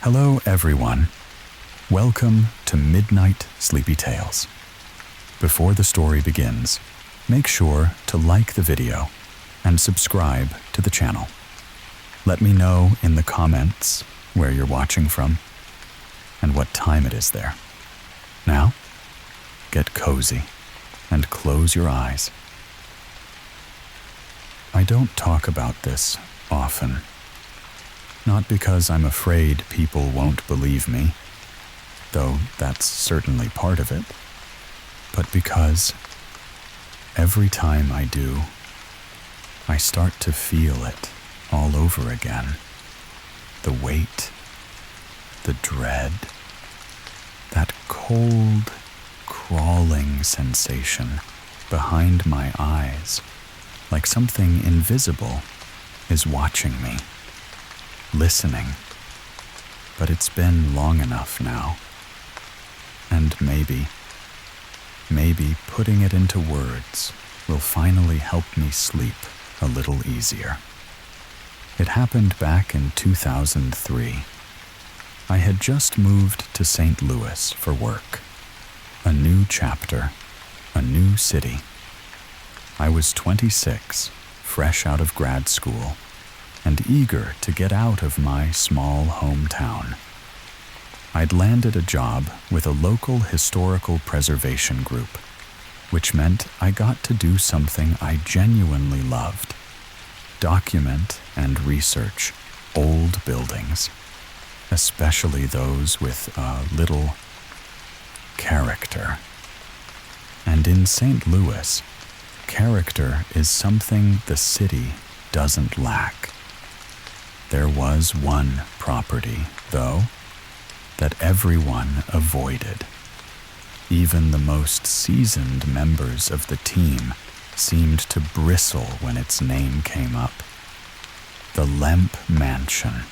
Hello everyone. Welcome to Midnight Sleepy Tales. Before the story begins, make sure to like the video and subscribe to the channel. Let me know in the comments where you're watching from and what time it is there. Now, get cozy and close your eyes. I don't talk about this often. Not because I'm afraid people won't believe me, though that's certainly part of it, but because every time I do, I start to feel it all over again. The weight, the dread, that cold, crawling sensation behind my eyes, like something invisible is watching me. Listening, but it's been long enough now. And maybe putting it into words will finally help me sleep a little easier. It happened back in 2003. I had just moved to St. Louis for work. A new chapter, a new city. I was 26, fresh out of grad school, and eager to get out of my small hometown. I'd landed a job with a local historical preservation group, which meant I got to do something I genuinely loved: document and research old buildings, especially those with a little character. And in St. Louis, character is something the city doesn't lack. There was one property, though, that everyone avoided. Even the most seasoned members of the team seemed to bristle when its name came up. The Lemp Mansion,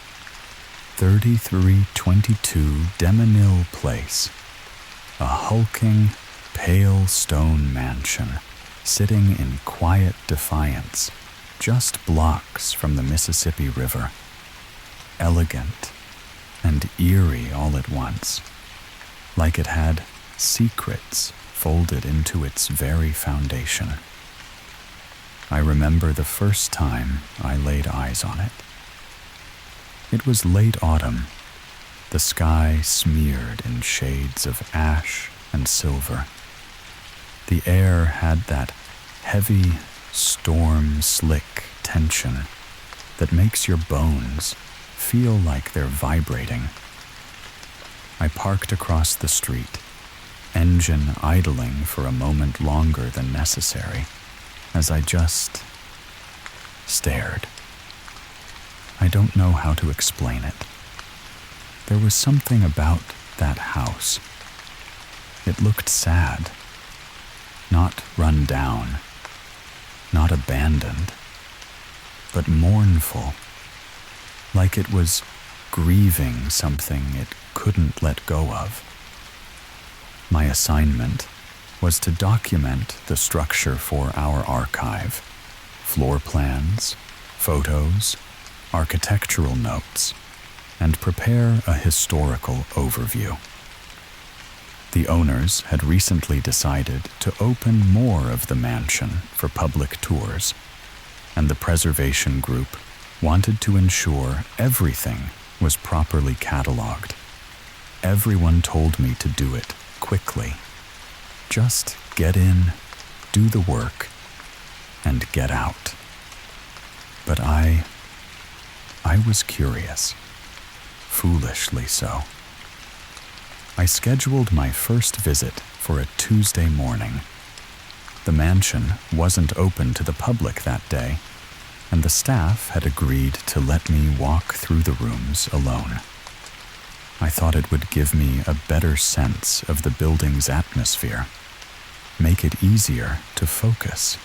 3322 Demenil Place, a hulking, pale stone mansion sitting in quiet defiance just blocks from the Mississippi River. Elegant and eerie all at once, like it had secrets folded into its very foundation. I remember the first time I laid eyes on it. It was late autumn, the sky smeared in shades of ash and silver. The air had that heavy, storm-slick tension that makes your bones feel like they're vibrating. I parked across the street, engine idling for a moment longer than necessary, as I just stared. I don't know how to explain it. There was something about that house. It looked sad, not run down, not abandoned, but mournful, like it was grieving something it couldn't let go of. My assignment was to document the structure for our archive: floor plans, photos, architectural notes, and prepare a historical overview. The owners had recently decided to open more of the mansion for public tours, and the preservation group wanted to ensure everything was properly cataloged. Everyone told me to do it quickly. Just get in, do the work, and get out. But I was curious, foolishly so. I scheduled my first visit for a Tuesday morning. The mansion wasn't open to the public that day, and the staff had agreed to let me walk through the rooms alone. I thought it would give me a better sense of the building's atmosphere, make it easier to focus.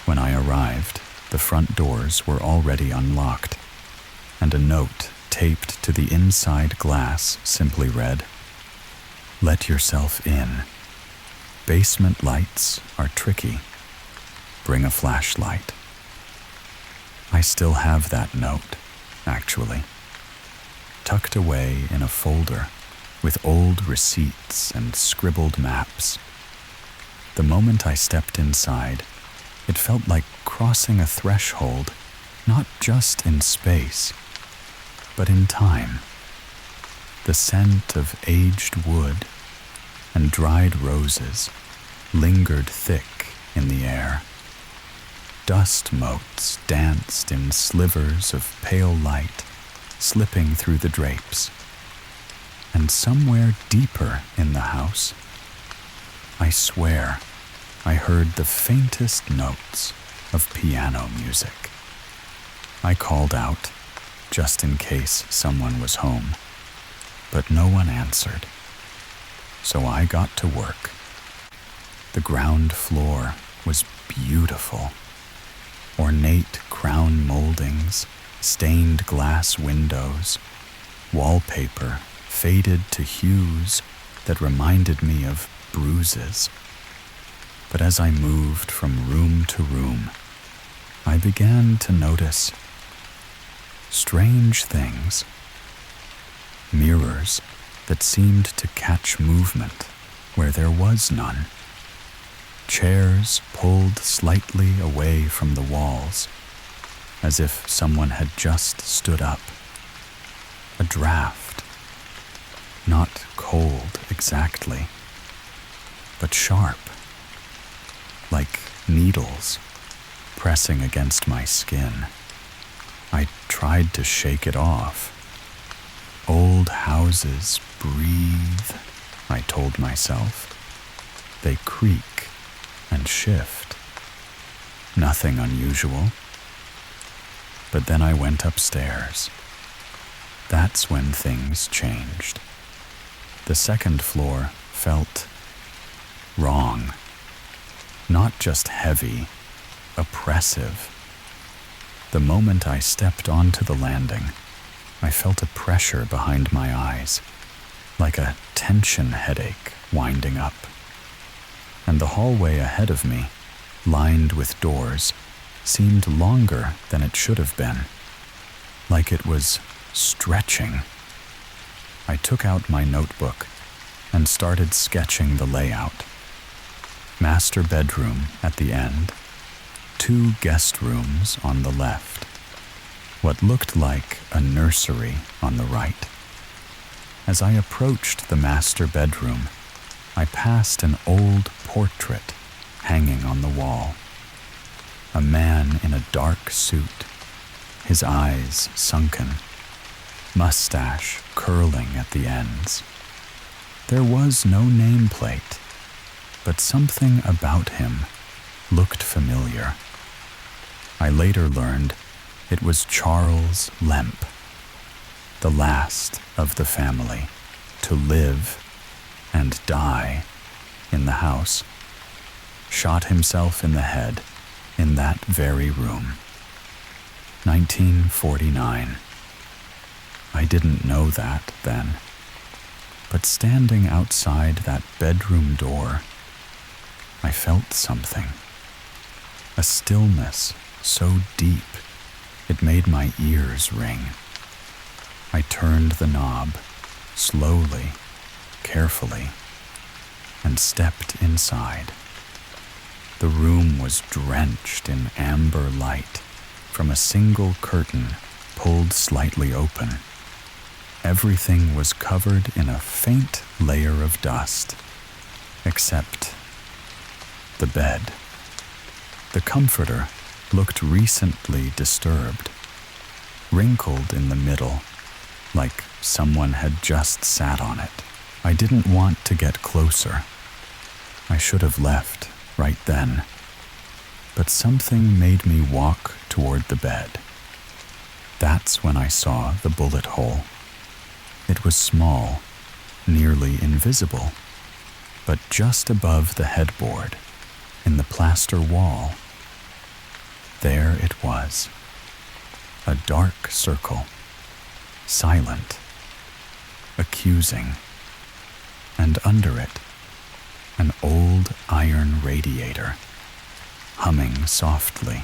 When I arrived, the front doors were already unlocked, and a note taped to the inside glass simply read, "Let yourself in. Basement lights are tricky. Bring a flashlight." I still have that note, actually. tucked away in a folder with old receipts and scribbled maps. The moment I stepped inside, it felt like crossing a threshold, not just in space, but in time. The scent of aged wood and dried roses lingered thick in the air. Dust motes danced in slivers of pale light, slipping through the drapes. And somewhere deeper in the house, I swear I heard the faintest notes of piano music. I called out, just in case someone was home, but no one answered. So I got to work. The ground floor was beautiful. Ornate crown moldings, stained glass windows, wallpaper faded to hues that reminded me of bruises. But as I moved from room to room, I began to notice strange things. Mirrors that seemed to catch movement where there was none. Chairs pulled slightly away from the walls, as if someone had just stood up. A draft. Not cold exactly, but sharp, like needles pressing against my skin. I tried to shake it off. Old houses breathe, I told myself. They creak and shift. Nothing unusual. But then I went upstairs. That's when things changed. The second floor felt wrong. Not just heavy, oppressive. The moment I stepped onto the landing, I felt a pressure behind my eyes, like a tension headache winding up. And the hallway ahead of me, lined with doors, seemed longer than it should have been, like it was stretching. I took out my notebook and started sketching the layout. Master bedroom at the end, 2 guest rooms on the left, what looked like a nursery on the right. As I approached the master bedroom, I passed an old portrait hanging on the wall. A man in a dark suit, his eyes sunken, mustache curling at the ends. There was no nameplate, but something about him looked familiar. I later learned it was Charles Lemp, the last of the family to live and die in the house. Shot himself in the head in that very room. 1949. I didn't know that then, but standing outside that bedroom door, I felt something. A stillness so deep it made my ears ring. I turned the knob, slowly, carefully, and stepped inside. The room was drenched in amber light from a single curtain pulled slightly open. Everything was covered in a faint layer of dust, except the bed. The comforter looked recently disturbed, wrinkled in the middle, like someone had just sat on it. I didn't want to get closer. I should have left right then, but something made me walk toward the bed. That's when I saw the bullet hole. It was small, nearly invisible, but just above the headboard, in the plaster wall. There it was, a dark circle, silent, accusing, and under it, an old iron radiator, humming softly,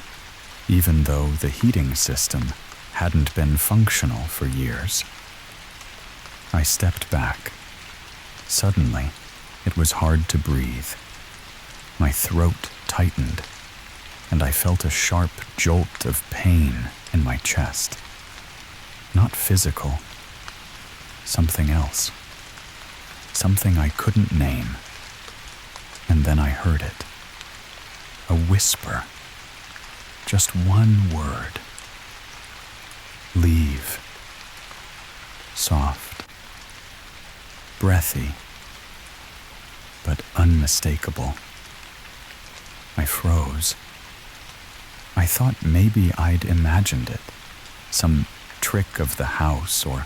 even though the heating system hadn't been functional for years. I stepped back. Suddenly, it was hard to breathe. My throat tightened, and I felt a sharp jolt of pain in my chest. Not physical, something else. Something I couldn't name. And then I heard it. A whisper. Just one word. Leave. Soft. Breathy. But unmistakable. I froze. I thought maybe I'd imagined it. Some trick of the house or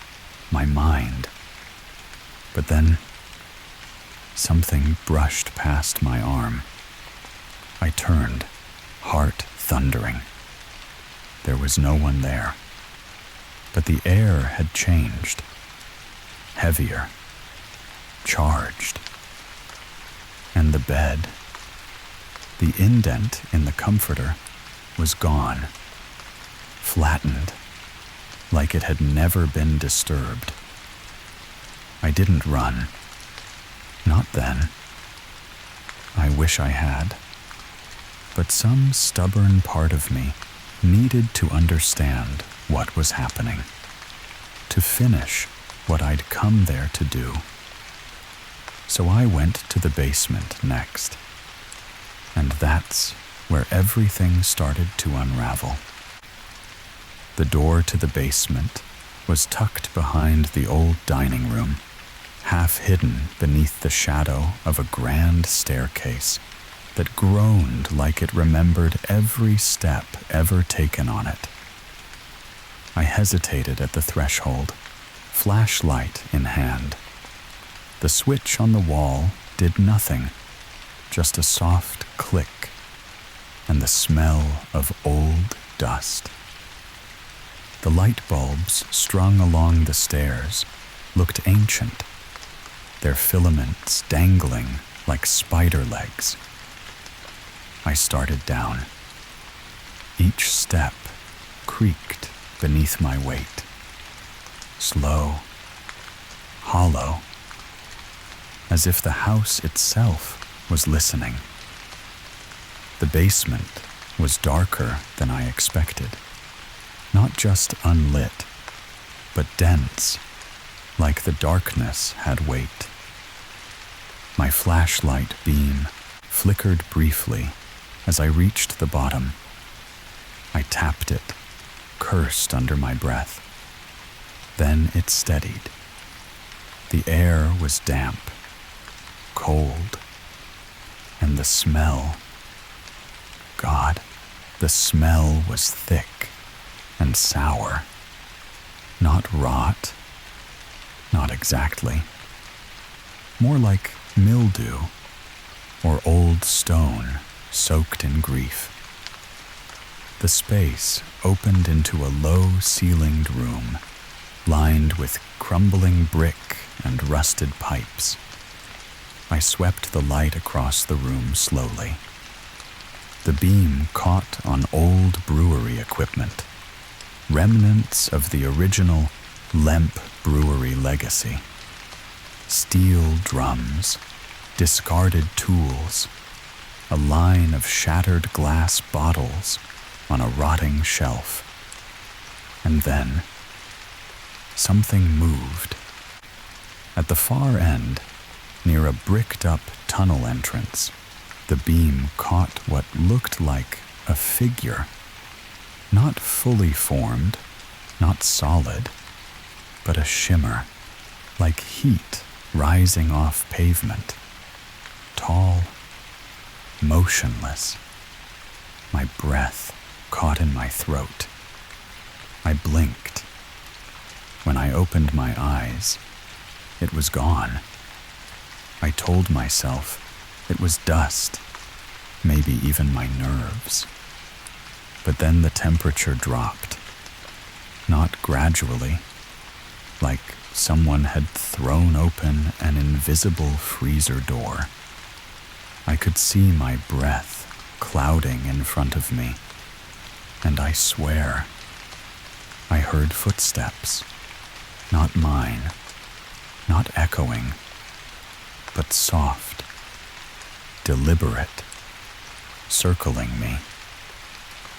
my mind. But then something brushed past my arm. I turned, heart thundering. There was no one there. But the air had changed. Heavier. Charged. And the bed, the indent in the comforter, was gone. Flattened, like it had never been disturbed. I didn't run. Not then. I wish I had. But some stubborn part of me needed to understand what was happening, to finish what I'd come there to do. So I went to the basement next, and that's where everything started to unravel. The door to the basement was tucked behind the old dining room, half hidden beneath the shadow of a grand staircase that groaned like it remembered every step ever taken on it. I hesitated at the threshold, flashlight in hand. The switch on the wall did nothing, just a soft click and the smell of old dust. The light bulbs strung along the stairs looked ancient, their filaments dangling like spider legs. I started down. Each step creaked beneath my weight. Slow, hollow, as if the house itself was listening. The basement was darker than I expected. Not just unlit, but dense, like the darkness had weight. My flashlight beam flickered briefly as I reached the bottom. I tapped it, cursed under my breath. Then it steadied. The air was damp, cold, and the smell, God, the smell was thick and sour. Not rot, not exactly. More like mildew or old stone soaked in grief. The space opened into a low-ceilinged room, lined with crumbling brick and rusted pipes. I swept the light across the room slowly. The beam caught on old brewery equipment, remnants of the original Lemp brewery legacy. Steel drums, discarded tools, a line of shattered glass bottles on a rotting shelf. And then, something moved. At the far end, near a bricked-up tunnel entrance, the beam caught what looked like a figure. Not fully formed, not solid, but a shimmer, like heat rising off pavement. Tall, motionless. My breath caught in my throat. I blinked. When I opened my eyes, it was gone. I told myself it was dust, maybe even my nerves. But then the temperature dropped. Not gradually, like someone had thrown open an invisible freezer door. I could see my breath clouding in front of me, and I swear, I heard footsteps, not mine, not echoing, but soft, deliberate, circling me.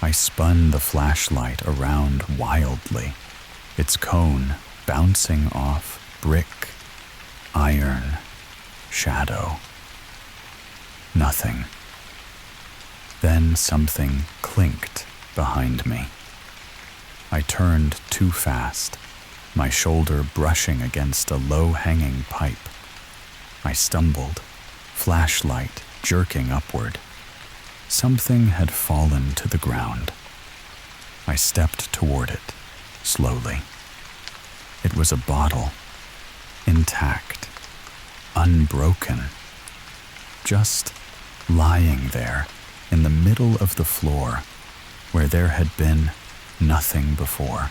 I spun the flashlight around wildly, its cone bouncing off brick, iron, shadow. Nothing. Then something clinked behind me. I turned too fast, my shoulder brushing against a low-hanging pipe. I stumbled, flashlight jerking upward. Something had fallen to the ground. I stepped toward it, slowly. It was a bottle, intact, unbroken, just lying there in the middle of the floor where there had been nothing before.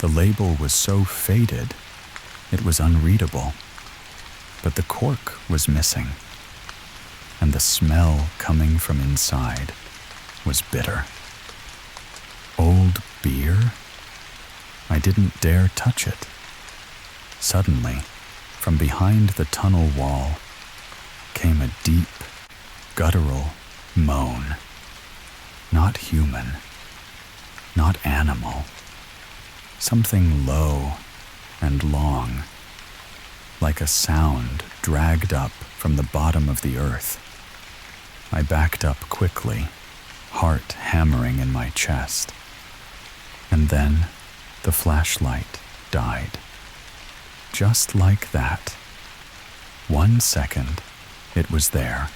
The label was so faded, it was unreadable, but the cork was missing, and the smell coming from inside was bitter. Old beer? I didn't dare touch it. Suddenly, from behind the tunnel wall, came a deep, guttural moan. Not human, not animal. Something low and long, like a sound dragged up from the bottom of the earth. I backed up quickly, heart hammering in my chest. And then the flashlight died. Just like that. 1 second, it was there.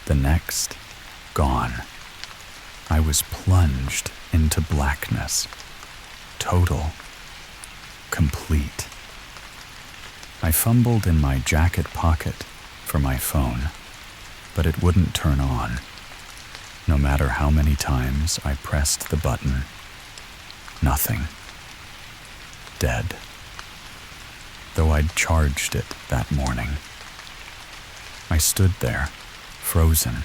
The next, gone. I was plunged into blackness. Total. Complete. I fumbled in my jacket pocket for my phone, but it wouldn't turn on. No matter how many times I pressed the button, nothing. Dead. Though I'd charged it that morning. I stood there, frozen,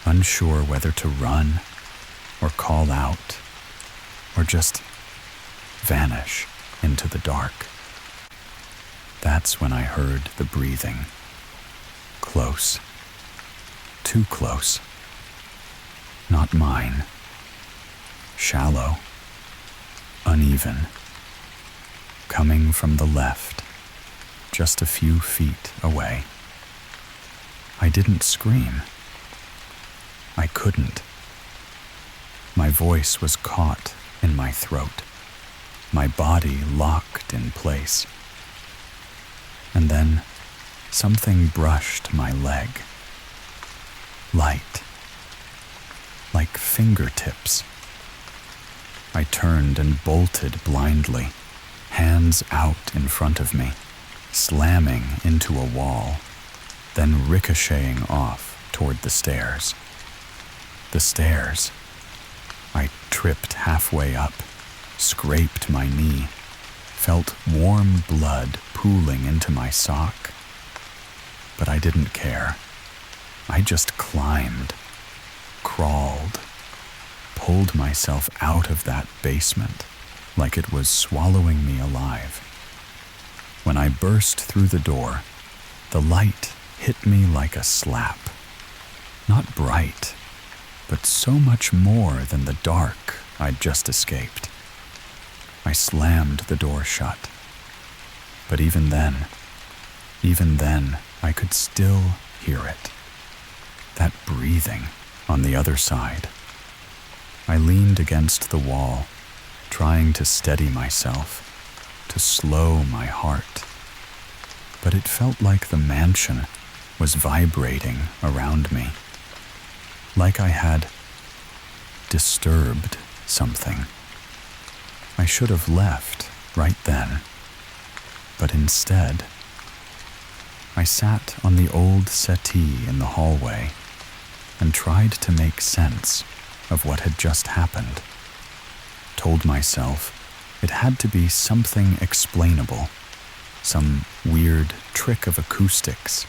unsure whether to run or call out or just vanish into the dark. That's when I heard the breathing. Close. Too close. Not mine. Shallow. Uneven. Coming from the left, just a few feet away. I didn't scream. I couldn't. My voice was caught in my throat, my body locked in place. And then something brushed my leg. Light. Like fingertips. I turned and bolted blindly, hands out in front of me, slamming into a wall, then ricocheting off toward the stairs. The stairs. I tripped halfway up, scraped my knee, felt warm blood pooling into my sock. But I didn't care. I just climbed, crawled, pulled myself out of that basement like it was swallowing me alive. When I burst through the door, the light hit me like a slap. Not bright, but so much more than the dark I'd just escaped. I slammed the door shut. But even then, I could still hear it. That breathing on the other side. I leaned against the wall, trying to steady myself, to slow my heart. But it felt like the mansion was vibrating around me, like I had disturbed something. I should have left right then, but instead, I sat on the old settee in the hallway and tried to make sense of what had just happened. Told myself it had to be something explainable, some weird trick of acoustics,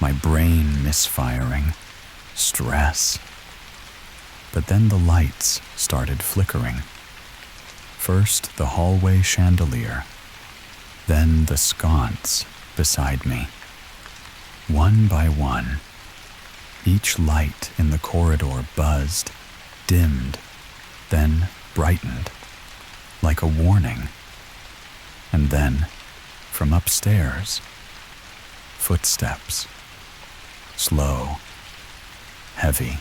my brain misfiring, stress. But then the lights started flickering. First the hallway chandelier, Then the sconce beside me. One by one, each light in the corridor buzzed, dimmed, then brightened, like a warning. And then, from upstairs, footsteps, slow, heavy,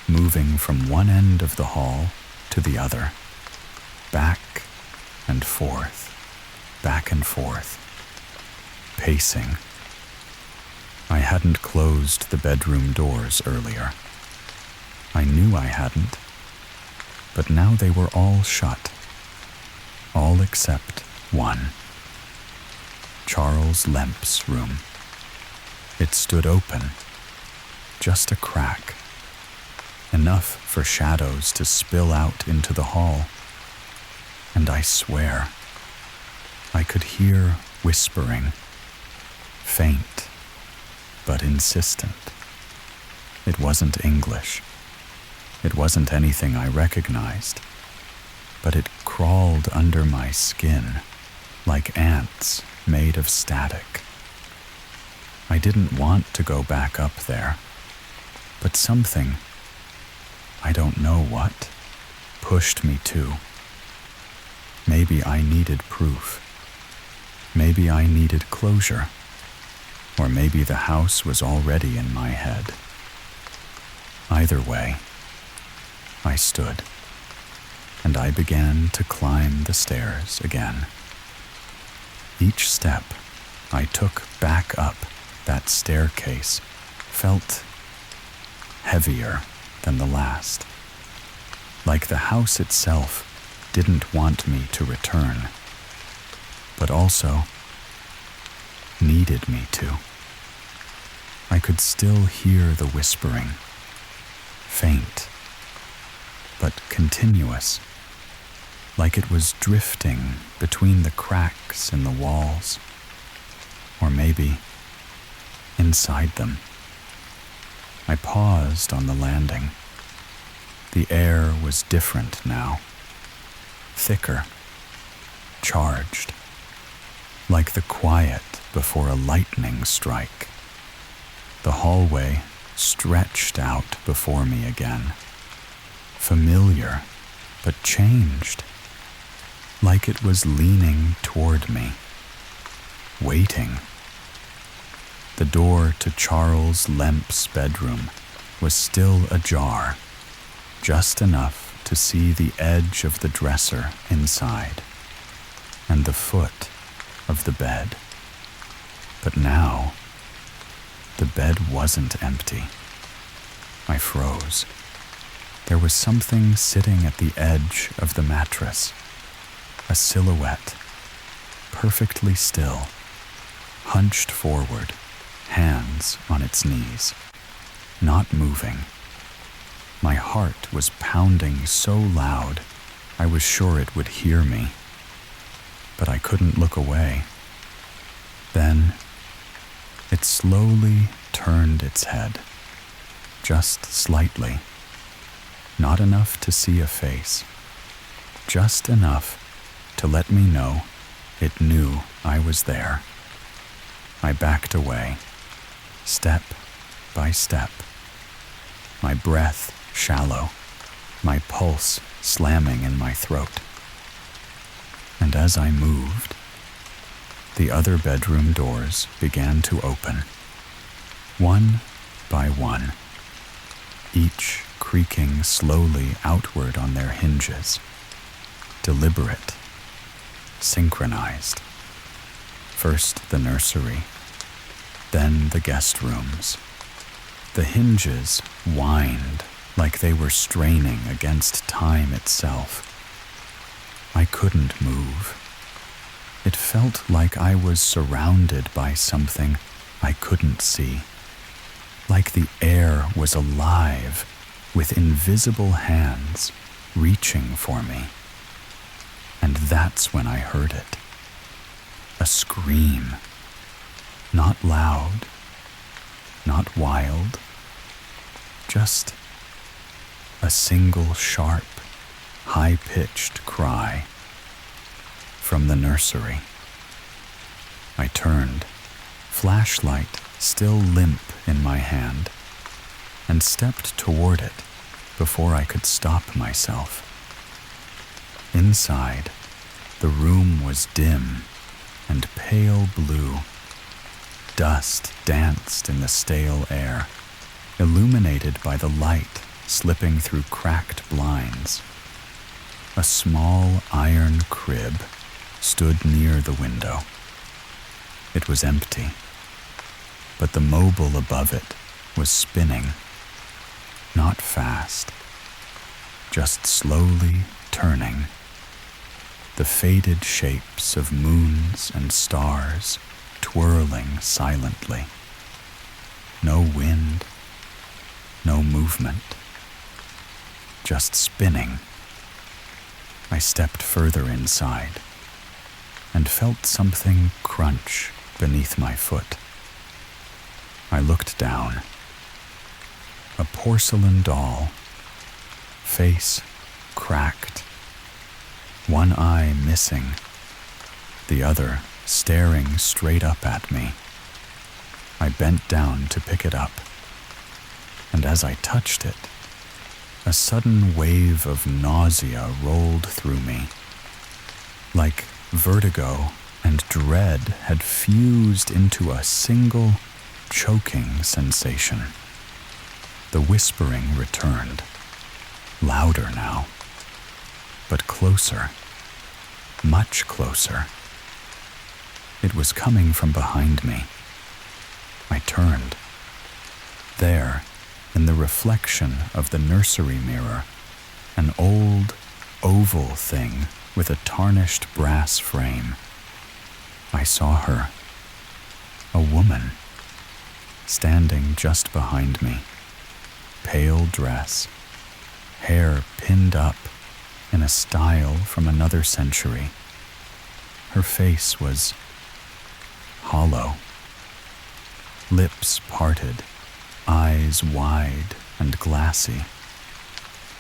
moving from one end of the hall to the other, back and forth, pacing. I hadn't closed the bedroom doors earlier. I knew I hadn't, but now they were all shut, all except one. Charles Lemp's room. It stood open, just a crack, enough for shadows to spill out into the hall. And I swear, I could hear whispering, faint but insistent. It wasn't English. It wasn't anything I recognized, but it crawled under my skin like ants made of static. I didn't want to go back up there, but something, I don't know what, pushed me to. Maybe I needed proof. Maybe I needed closure. Or maybe the house was already in my head. Either way, I stood, and I began to climb the stairs again. Each step I took back up that staircase felt heavier than the last, like the house itself didn't want me to return, but also needed me to. I could still hear the whispering, faint, but continuous, like it was drifting between the cracks in the walls, or maybe inside them. I paused on the landing. The air was different now, thicker, charged, like the quiet before a lightning strike. The hallway stretched out before me again, familiar but changed, like it was leaning toward me, waiting. The door to Charles Lemp's bedroom was still ajar, just enough to see the edge of the dresser inside and the foot of the bed. But now, the bed wasn't empty. I froze. There was something sitting at the edge of the mattress, a silhouette, perfectly still, hunched forward, hands on its knees, not moving. My heart was pounding so loud, I was sure it would hear me, but I couldn't look away. Then, it slowly turned its head, just slightly, not enough to see a face, just enough to let me know it knew I was there. I backed away, step by step, my breath shallow, my pulse slamming in my throat. And as I moved, the other bedroom doors began to open, one by one, each creaking slowly outward on their hinges, deliberate, synchronized. First the nursery, then the guest rooms. The hinges whined like they were straining against time itself. I couldn't move. It felt like I was surrounded by something I couldn't see, like the air was alive with invisible hands reaching for me. And that's when I heard it. A scream. Not loud, not wild, just a single sharp, high-pitched cry from the nursery. I turned, flashlight still limp in my hand, and stepped toward it before I could stop myself. Inside, the room was dim and pale blue. Dust danced in the stale air, illuminated by the light slipping through cracked blinds. A small iron crib stood near the window. It was empty, but the mobile above it was spinning, not fast, just slowly turning. The faded shapes of moons and stars twirling silently. No wind, no movement, just spinning. I stepped further inside and felt something crunch beneath my foot. I looked down. A porcelain doll, face cracked, one eye missing, the other staring straight up at me. I bent down to pick it up, and as I touched it, a sudden wave of nausea rolled through me. Like vertigo and dread had fused into a single, choking sensation. The whispering returned, louder now, but closer, much closer. It was coming from behind me. I turned. There, in the reflection of the nursery mirror, an old, oval thing with a tarnished brass frame. I saw her, a woman, standing just behind me, pale dress, hair pinned up in a style from another century. Her face was hollow, lips parted, eyes wide and glassy.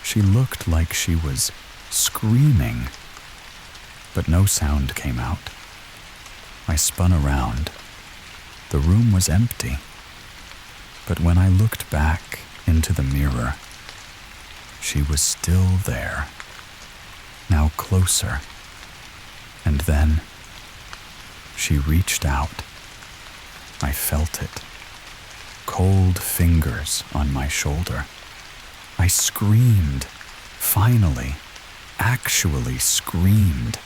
She looked like she was screaming, but no sound came out. I spun around. The room was empty, but when I looked back into the mirror, she was still there, now closer, and then she reached out. I felt it, cold fingers on my shoulder. I screamed, finally, actually screamed,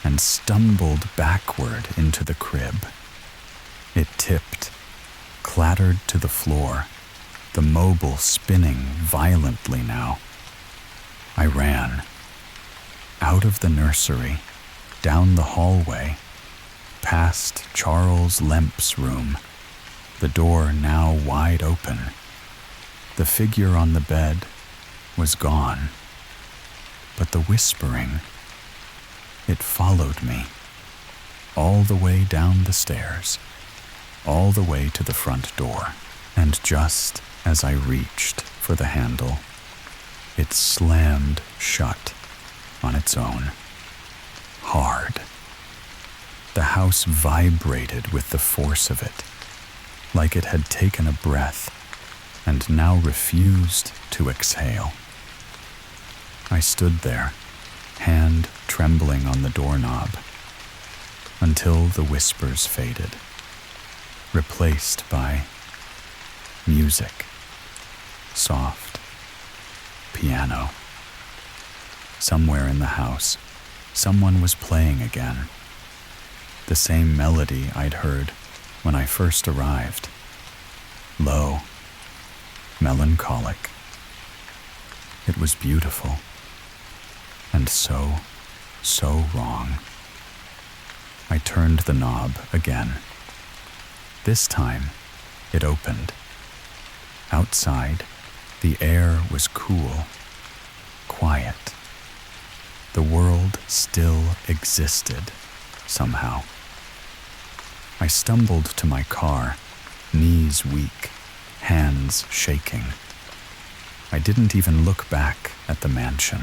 and stumbled backward into the crib. It tipped, clattered to the floor, the mobile spinning violently now. I ran, out of the nursery, down the hallway, past Charles Lemp's room, the door now wide open. The figure on the bed was gone, but the whispering, it followed me, all the way down the stairs, all the way to the front door, and just as I reached for the handle, it slammed shut on its own, hard. The house vibrated with the force of it, like it had taken a breath and now refused to exhale. I stood there, hand trembling on the doorknob, until the whispers faded, replaced by music, soft, piano. Somewhere in the house, someone was playing again. The same melody I'd heard when I first arrived. Low, melancholic. It was beautiful, and so wrong. I turned the knob again. This time, it opened. Outside, the air was cool, quiet. The world still existed, somehow. I stumbled to my car, knees weak, hands shaking. I didn't even look back at the mansion,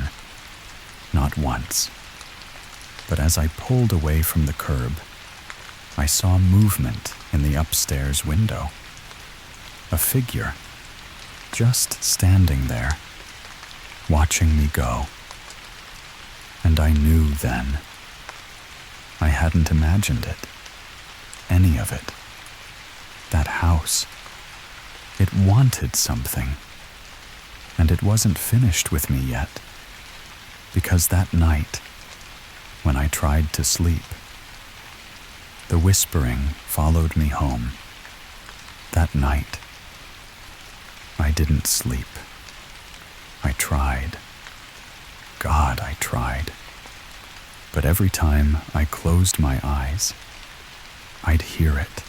not once. But as I pulled away from the curb, I saw movement in the upstairs window. A figure, just standing there, watching me go. And I knew then. I hadn't imagined it. Any of it. That house. It wanted something. And it wasn't finished with me yet. Because that night, when I tried to sleep, the whispering followed me home. That night, I didn't sleep. I tried. God, I tried. But every time I closed my eyes, I'd hear it.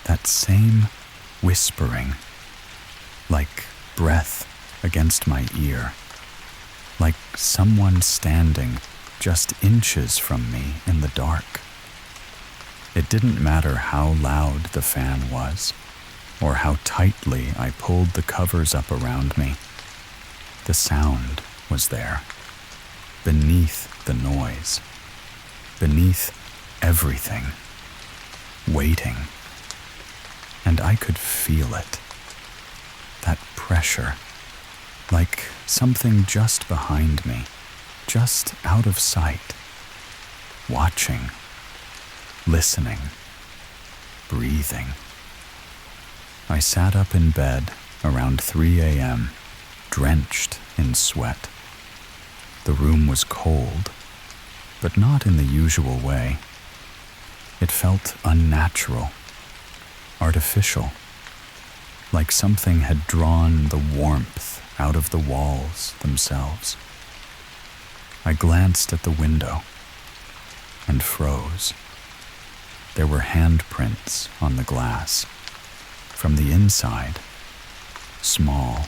That same whispering, like breath against my ear, like someone standing just inches from me in the dark. It didn't matter how loud the fan was, or how tightly I pulled the covers up around me. The sound was there, beneath the noise, beneath everything, waiting. And I could feel it, that pressure, like something just behind me, just out of sight, watching, listening, breathing. I sat up in bed around 3 a.m., drenched in sweat. The room was cold, but not in the usual way. It felt unnatural, artificial, like something had drawn the warmth out of the walls themselves. I glanced at the window and froze. There were handprints on the glass. From the inside, small,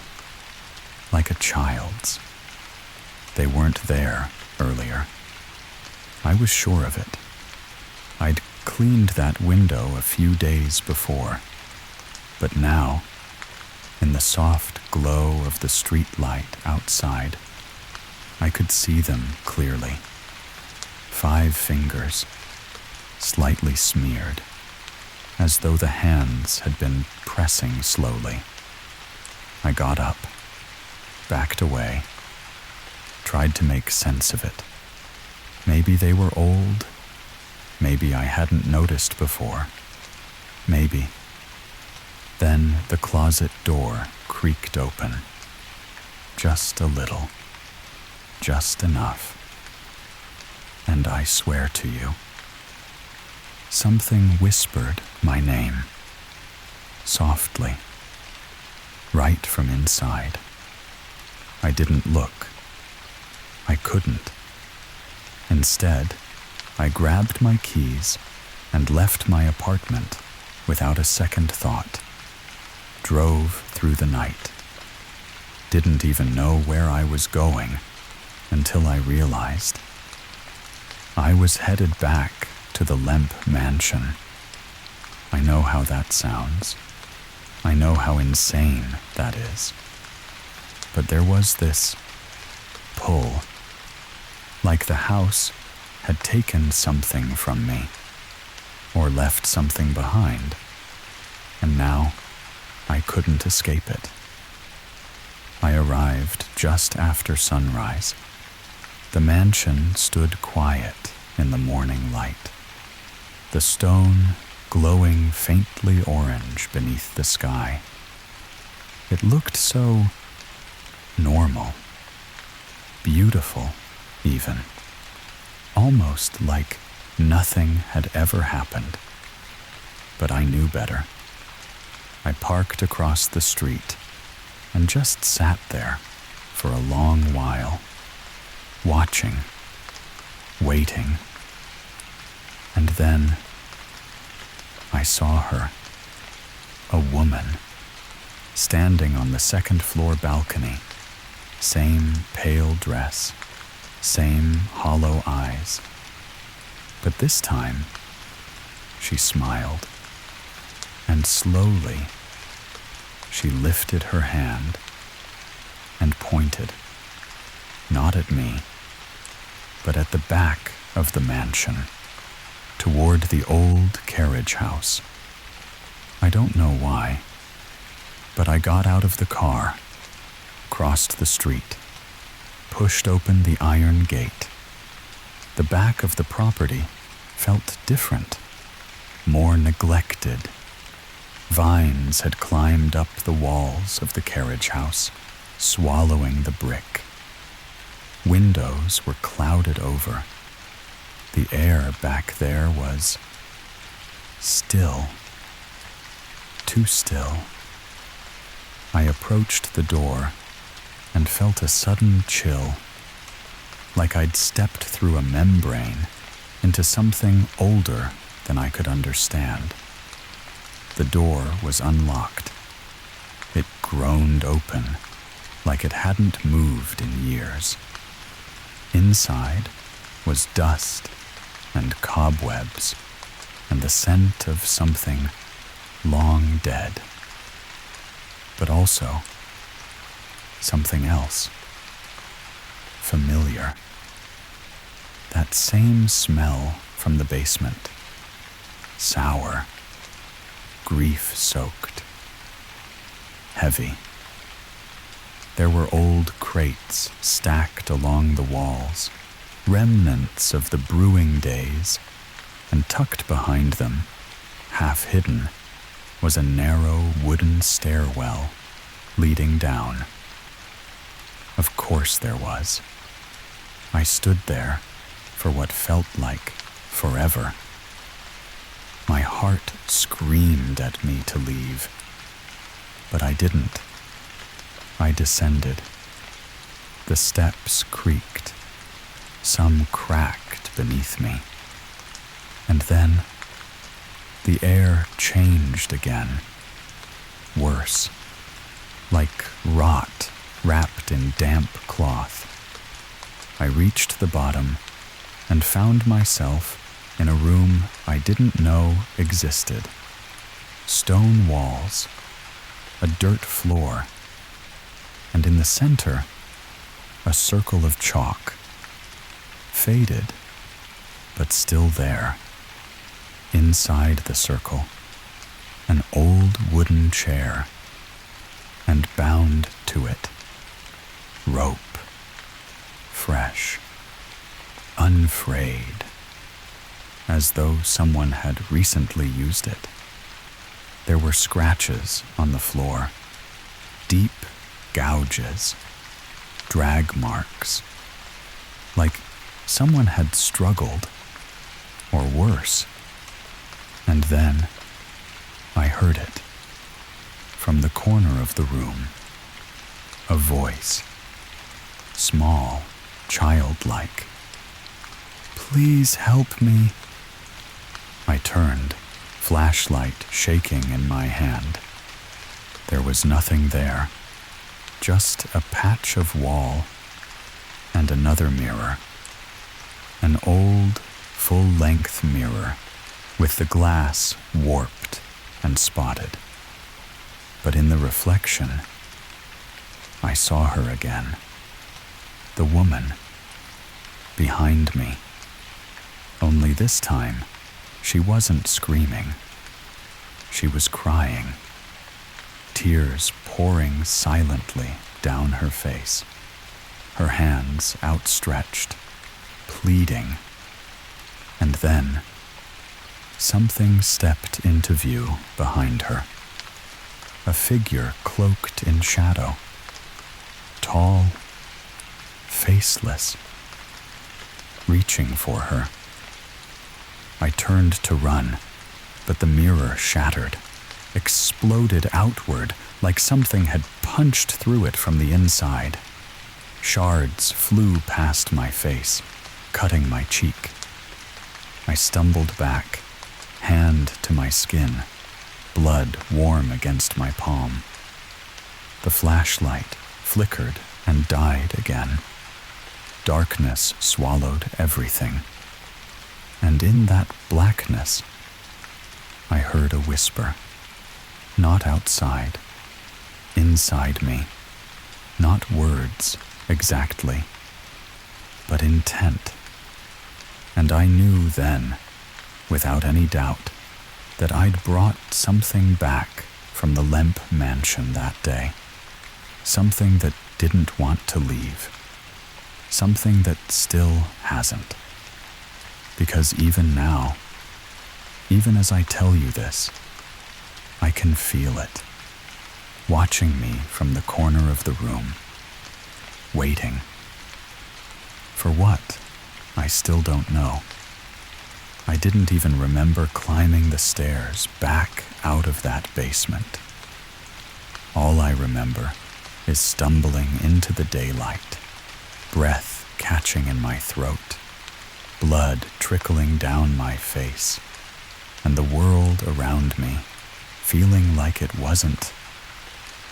like a child's. They weren't there earlier. I was sure of it. I'd cleaned that window a few days before, but now, in the soft glow of the street light outside, I could see them clearly. 5 fingers, slightly smeared, as though the hands had been pressing slowly. I got up, backed away, tried to make sense of it. Maybe they were old. Maybe I hadn't noticed before. Maybe. Then the closet door creaked open. Just a little. Just enough. And I swear to you, something whispered my name, softly, right from inside. I didn't look. I couldn't. Instead, I grabbed my keys and left my apartment without a second thought. Drove through the night. Didn't even know where I was going until I realized. I was headed back to the Lemp mansion. I know how that sounds. I know how insane that is. But there was this pull, like the house had taken something from me, or left something behind, and now I couldn't escape it. I arrived just after sunrise. The mansion stood quiet in the morning light, the stone glowing faintly orange beneath the sky. It looked so normal, beautiful even, almost like nothing had ever happened. But I knew better. I parked across the street and just sat there for a long while, watching, waiting. And then I saw her, a woman, standing on the second-floor balcony, same pale dress, same hollow eyes. But this time, she smiled, and slowly she lifted her hand and pointed, not at me, but at the back of the mansion, toward the old carriage house. I don't know why, but I got out of the car, crossed the street, pushed open the iron gate. The back of the property felt different, more neglected. Vines had climbed up the walls of the carriage house, swallowing the brick. Windows were clouded over. The air back there was still, too still. I approached the door and felt a sudden chill, like I'd stepped through a membrane into something older than I could understand. The door was unlocked. It groaned open, like it hadn't moved in years. Inside was dust and cobwebs and the scent of something long dead, but also something else, familiar. That same smell from the basement, sour, grief-soaked, heavy. There were old crates stacked along the walls, remnants of the brewing days, and tucked behind them, half hidden, was a narrow wooden stairwell leading down. Of course there was. I stood there for what felt like forever. My heart screamed at me to leave, but I didn't. I descended. The steps creaked. Some cracked beneath me. And then the air changed again. Worse, like rot wrapped in damp cloth. I reached the bottom and found myself in a room I didn't know existed. Stone walls, a dirt floor, and in the center, a circle of chalk. Faded, but still there. Inside the circle, an old wooden chair, and bound to it, rope, fresh, unfrayed, as though someone had recently used it. There were scratches on the floor, deep gouges, drag marks, like someone had struggled, or worse. And then I heard it, from the corner of the room, a voice, small, childlike. "Please help me." I turned, flashlight shaking in my hand. There was nothing there, just a patch of wall and another mirror. An old, full-length mirror with the glass warped and spotted. But in the reflection, I saw her again. The woman behind me. Only this time, she wasn't screaming. She was crying, tears pouring silently down her face, her hands outstretched, pleading. And then, something stepped into view behind her. A figure cloaked in shadow, tall, faceless, reaching for her. I turned to run, but the mirror shattered, exploded outward like something had punched through it from the inside. Shards flew past my face, cutting my cheek. I stumbled back, hand to my skin, blood warm against my palm. The flashlight flickered and died again. Darkness swallowed everything. And in that blackness, I heard a whisper. Not outside, inside me. Not words exactly, but intent. And I knew then without any doubt, that I'd brought something back from the Lemp mansion that day. Something that didn't want to leave. Something that still hasn't. Because even now, even as I tell you this, I can feel it, watching me from the corner of the room, waiting. For what? I still don't know. I didn't even remember climbing the stairs back out of that basement. All I remember is stumbling into the daylight, breath catching in my throat, blood trickling down my face, and the world around me feeling like it wasn't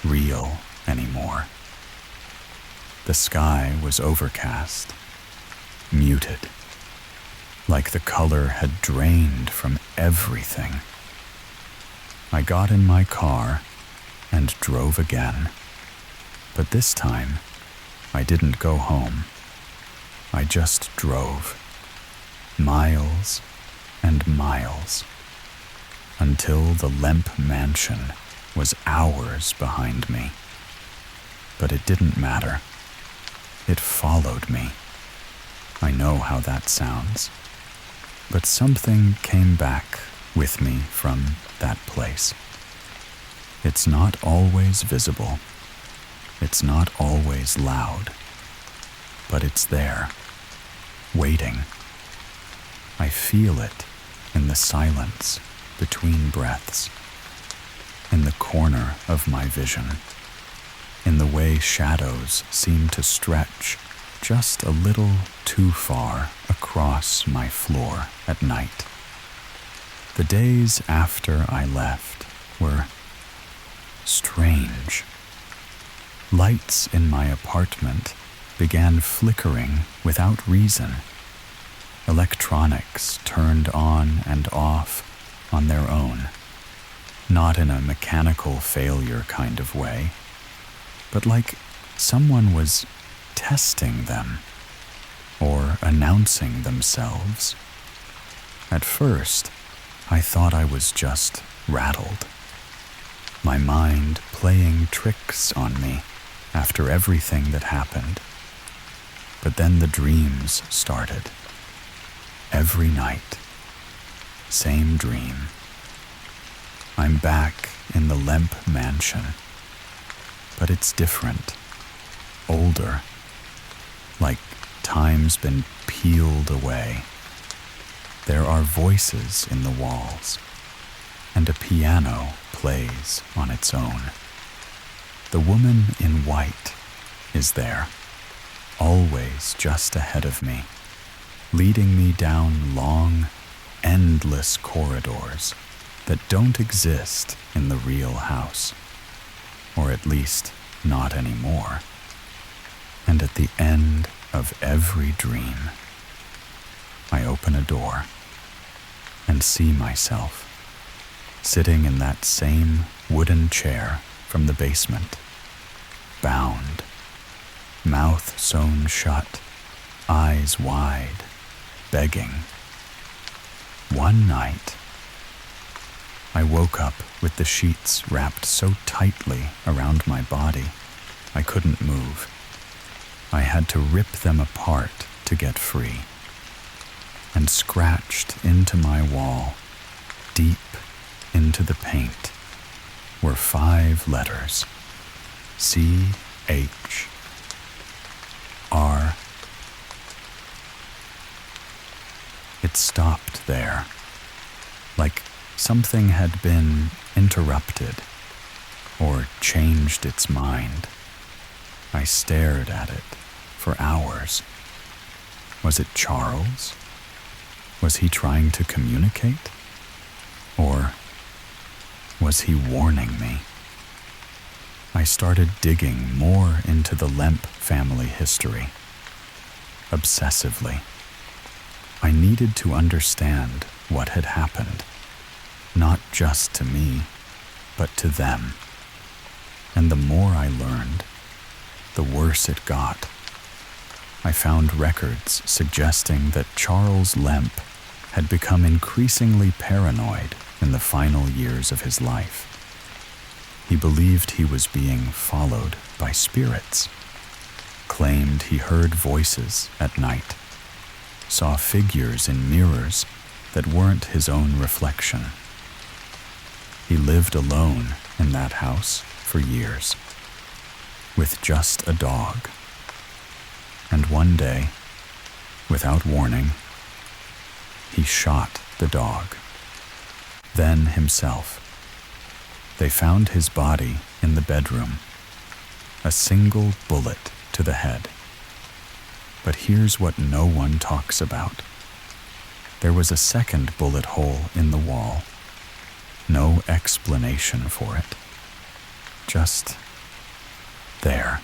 real anymore. The sky was overcast, muted, like the color had drained from everything. I got in my car and drove again, but this time I didn't go home. I just drove, miles and miles, until the Lemp mansion was hours behind me. But it didn't matter. It followed me. I know how that sounds. But something came back with me from that place. It's not always visible. It's not always loud. But it's there, waiting. I feel it in the silence between breaths, in the corner of my vision, in the way shadows seem to stretch just a little too far across my floor at night. The days after I left were strange. Lights in my apartment began flickering without reason. Electronics turned on and off on their own, not in a mechanical failure kind of way, but like someone was testing them or announcing themselves. At first, I thought I was just rattled, my mind playing tricks on me after everything that happened. But then the dreams started. Every night, same dream. I'm back in the Lemp mansion, but it's different, older, like time's been peeled away. There are voices in the walls, and a piano plays on its own. The woman in white is there, always just ahead of me, leading me down long, endless corridors that don't exist in the real house, or at least not anymore. And at the end of every dream, I open a door and see myself sitting in that same wooden chair from the basement, bound, mouth sewn shut, eyes wide, begging. One night, I woke up with the sheets wrapped so tightly around my body, I couldn't move. I had to rip them apart to get free. And scratched into my wall, deep into the paint, were 5 letters: C-H-R. It stopped there, like something had been interrupted or changed its mind. I stared at it for hours. Was it Charles? Was he trying to communicate? Or was he warning me? I started digging more into the Lemp family history, obsessively. I needed to understand what had happened, not just to me, but to them. And the more I learned, the worse it got. I found records suggesting that Charles Lemp had become increasingly paranoid in the final years of his life. He believed he was being followed by spirits, claimed he heard voices at night, saw figures in mirrors that weren't his own reflection. He lived alone in that house for years, with just a dog. And one day, without warning, he shot the dog, then himself. They found his body in the bedroom, a single bullet to the head. But here's what no one talks about. There was a second bullet hole in the wall. No explanation for it. Just there.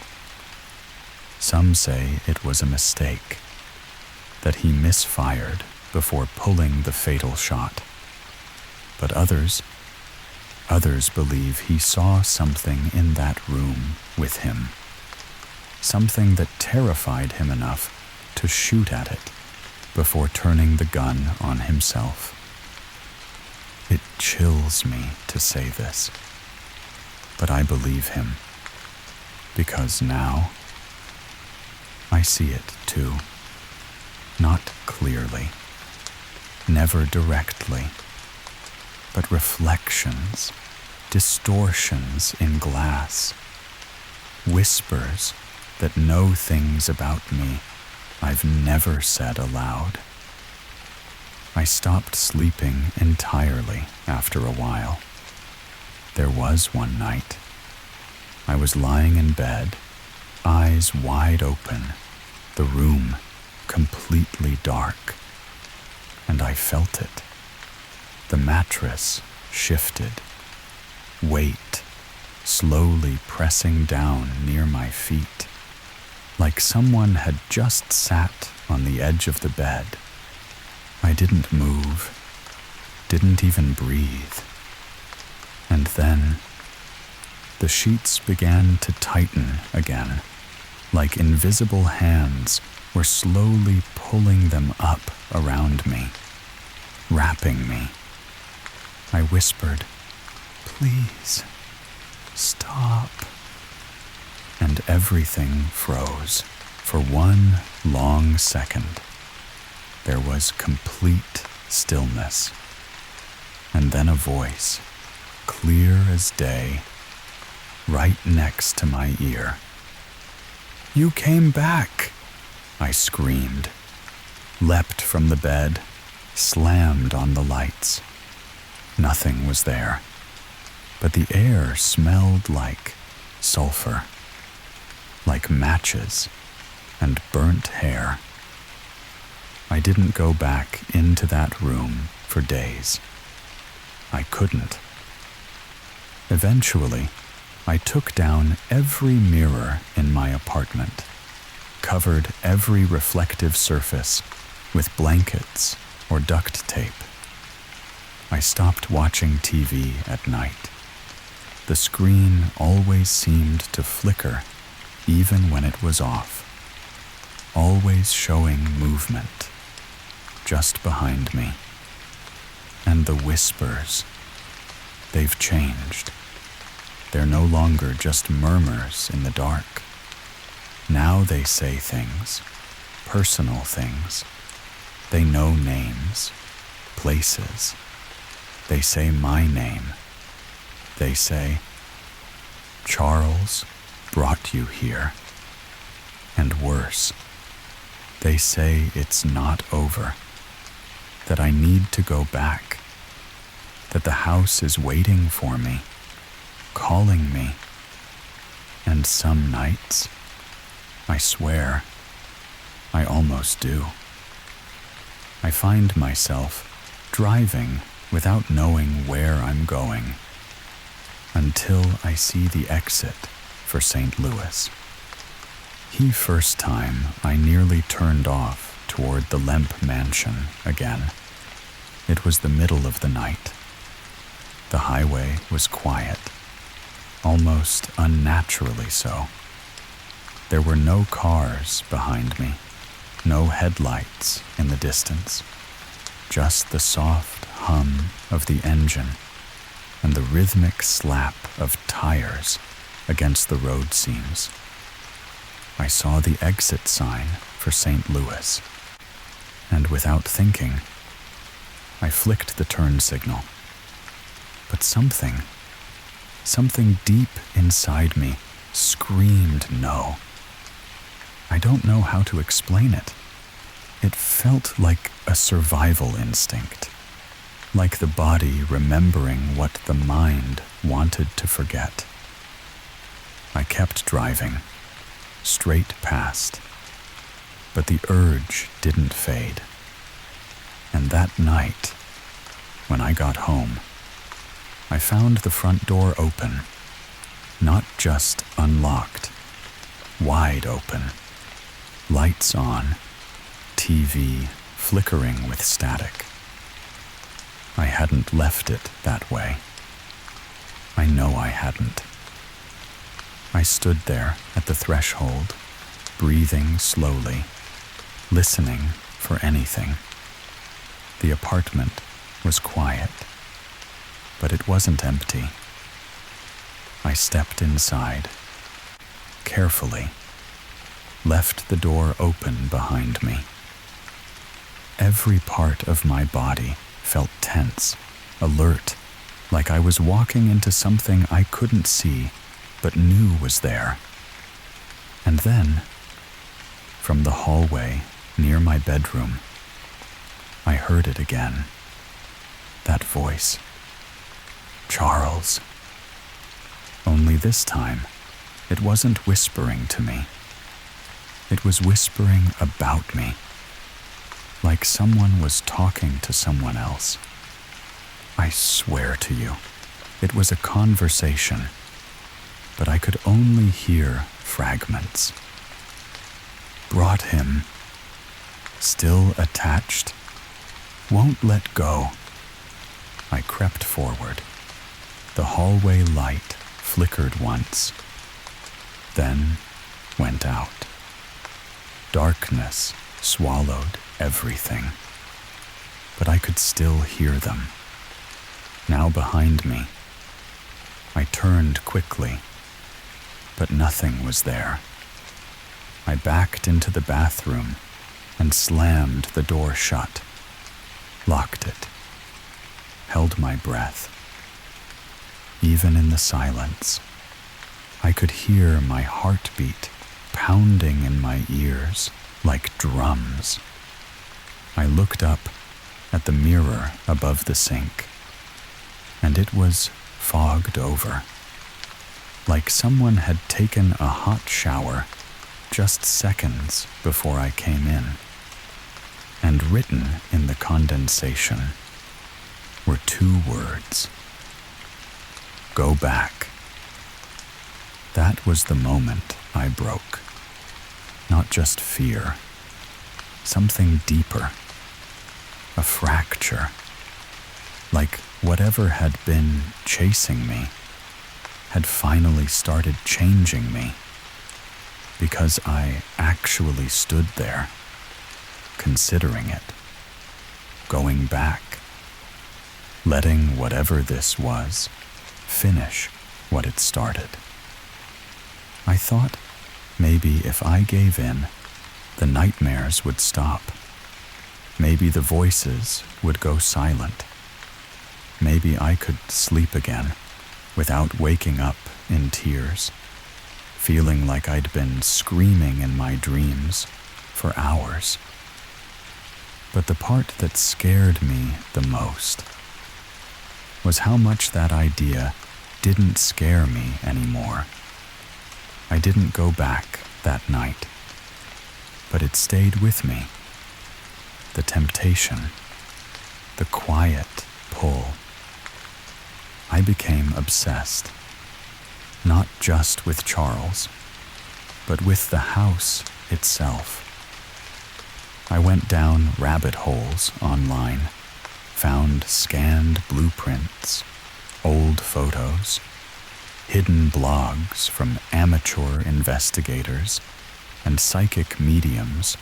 Some say it was a mistake, that he misfired before pulling the fatal shot. But others believe he saw something in that room with him, something that terrified him enough to shoot at it before turning the gun on himself. It chills me to say this, but I believe him, because now I see it too. Not clearly, never directly, but reflections, distortions in glass, whispers that know things about me I've never said aloud. I stopped sleeping entirely after a while. There was one night. I was lying in bed, eyes wide open, the room completely dark, and I felt it. The mattress shifted, weight slowly pressing down near my feet, like someone had just sat on the edge of the bed. I didn't move, didn't even breathe. And then the sheets began to tighten again, like invisible hands were slowly pulling them up around me, wrapping me. I whispered, "Please, stop." And everything froze for one long second. There was complete stillness. And then a voice, clear as day, right next to my ear. "You came back!" I screamed, leapt from the bed, slammed on the lights. Nothing was there, but the air smelled like sulfur, like matches and burnt hair. I didn't go back into that room for days. I couldn't. Eventually, I took down every mirror in my apartment, covered every reflective surface with blankets or duct tape. I stopped watching TV at night. The screen always seemed to flicker, even when it was off, always showing movement just behind me. And the whispers, they've changed. They're no longer just murmurs in the dark. Now they say things, personal things. They know names, places. They say my name. They say, "Charles brought you here." And worse, they say it's not over, that I need to go back, that the house is waiting for me, calling me. And some nights, I swear, I almost do. I find myself driving without knowing where I'm going, until I see the exit for St. Louis. The first time I nearly turned off toward the Lemp mansion again. It was the middle of the night. The highway was quiet, almost unnaturally so. There were no cars behind me, no headlights in the distance. just the soft hum of the engine and the rhythmic slap of tires against the road seams. I saw the exit sign for St. Louis, and without thinking, I flicked the turn signal. But something deep inside me screamed no. I don't know how to explain it. It felt like a survival instinct, like the body remembering what the mind wanted to forget. I kept driving, straight past, but the urge didn't fade. And that night, when I got home, I found the front door open, not just unlocked, wide open, lights on, TV flickering with static. I hadn't left it that way. I know I hadn't. I stood there at the threshold, breathing slowly, listening for anything. The apartment was quiet, but it wasn't empty. I stepped inside, carefully, left the door open behind me. Every part of my body felt tense, alert, like I was walking into something I couldn't see but knew was there. And then, from the hallway near my bedroom, I heard it again. That voice. Charles. Only this time, it wasn't whispering to me. It was whispering about me, like someone was talking to someone else. I swear to you, it was a conversation, but I could only hear fragments. Brought him, still attached, won't let go. I crept forward. The hallway light flickered once, then went out. Darkness swallowed everything, but I could still hear them. Now behind me, I turned quickly, but nothing was there. I backed into the bathroom and slammed the door shut, locked it, held my breath. Even in the silence, I could hear my heartbeat pounding in my ears like drums. I looked up at the mirror above the sink, and it was fogged over, like someone had taken a hot shower just seconds before I came in. And written in the condensation were 2 words: go back. That was the moment I broke. Not just fear, something deeper, a fracture, like whatever had been chasing me had finally started changing me, because I actually stood there, considering it, going back, letting whatever this was finish what it started. I thought maybe if I gave in, the nightmares would stop. Maybe the voices would go silent. Maybe I could sleep again without waking up in tears, feeling like I'd been screaming in my dreams for hours. But the part that scared me the most was how much that idea didn't scare me anymore. I didn't go back that night, but it stayed with me. The temptation, the quiet pull. I became obsessed, not just with Charles, but with the house itself. I went down rabbit holes online, found scanned blueprints, old photos, hidden blogs from amateur investigators and psychic mediums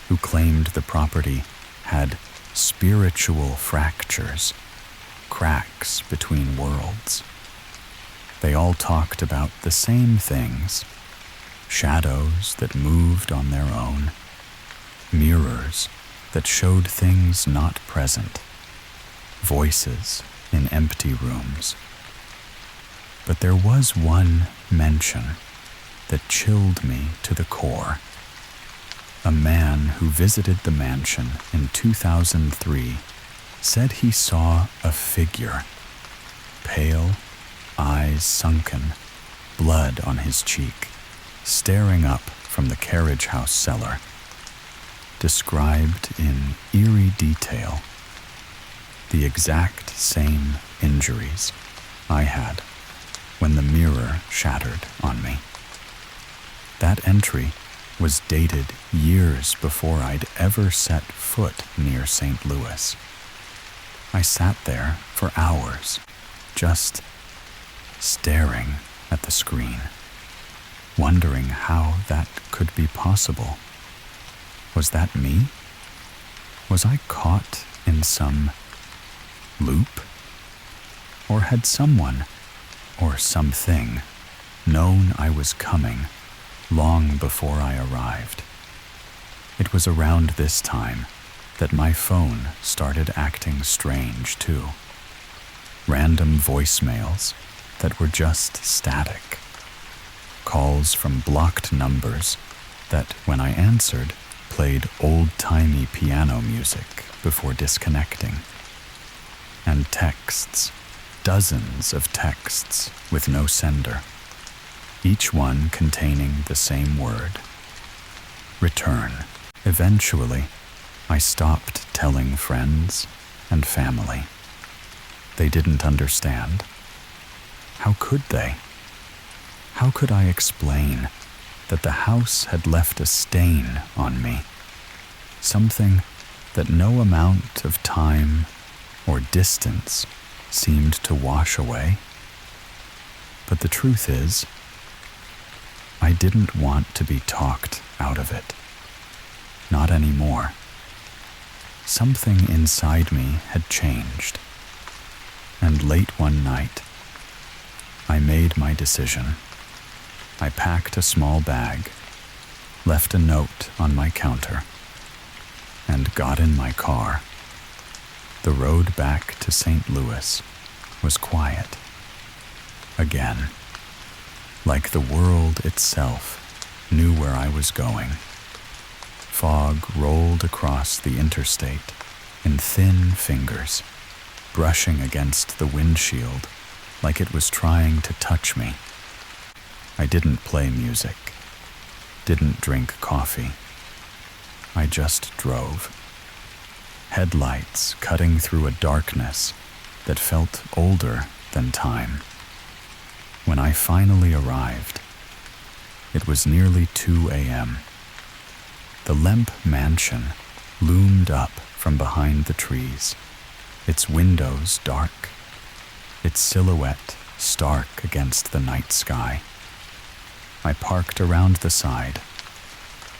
who claimed the property had spiritual fractures, cracks between worlds. They all talked about the same things: shadows that moved on their own, mirrors that showed things not present, voices in empty rooms. But there was one mention that chilled me to the core. A man who visited the mansion in 2003 said he saw a figure, pale, eyes sunken, blood on his cheek, staring up from the carriage house cellar, described in eerie detail the exact same injuries I had when the mirror shattered on me. That entry was dated years before I'd ever set foot near St. Louis. I sat there for hours, just staring at the screen, wondering how that could be possible. Was that me? Was I caught in some loop? Or had someone, or something, known I was coming long before I arrived? It was around this time that my phone started acting strange too. Random voicemails that were just static. Calls from blocked numbers that, when I answered, played old-timey piano music before disconnecting. And texts, dozens of texts with no sender, each one containing the same word: return. Eventually, I stopped telling friends and family. They didn't understand. How could they? How could I explain that the house had left a stain on me? Something that no amount of time or distance seemed to wash away? But the truth is, I didn't want to be talked out of it. Not anymore. Something inside me had changed. And late one night, I made my decision. I packed a small bag, left a note on my counter, and got in my car. The road back to St. Louis was quiet. Again, like the world itself knew where I was going. Fog rolled across the interstate in thin fingers, brushing against the windshield like it was trying to touch me. I didn't play music, didn't drink coffee. I just drove. Headlights cutting through a darkness that felt older than time. When I finally arrived, it was nearly 2 a.m. The Lemp mansion loomed up from behind the trees, its windows dark, its silhouette stark against the night sky. I parked around the side,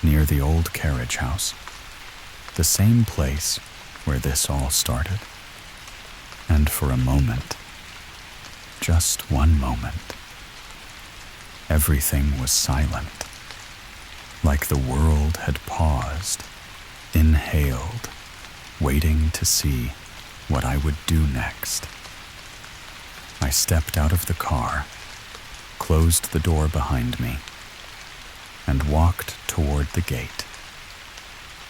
near the old carriage house, the same place where this all started. And for a moment, just one moment, everything was silent, like the world had paused, inhaled, waiting to see what I would do next. I stepped out of the car, closed the door behind me, and walked toward the gate.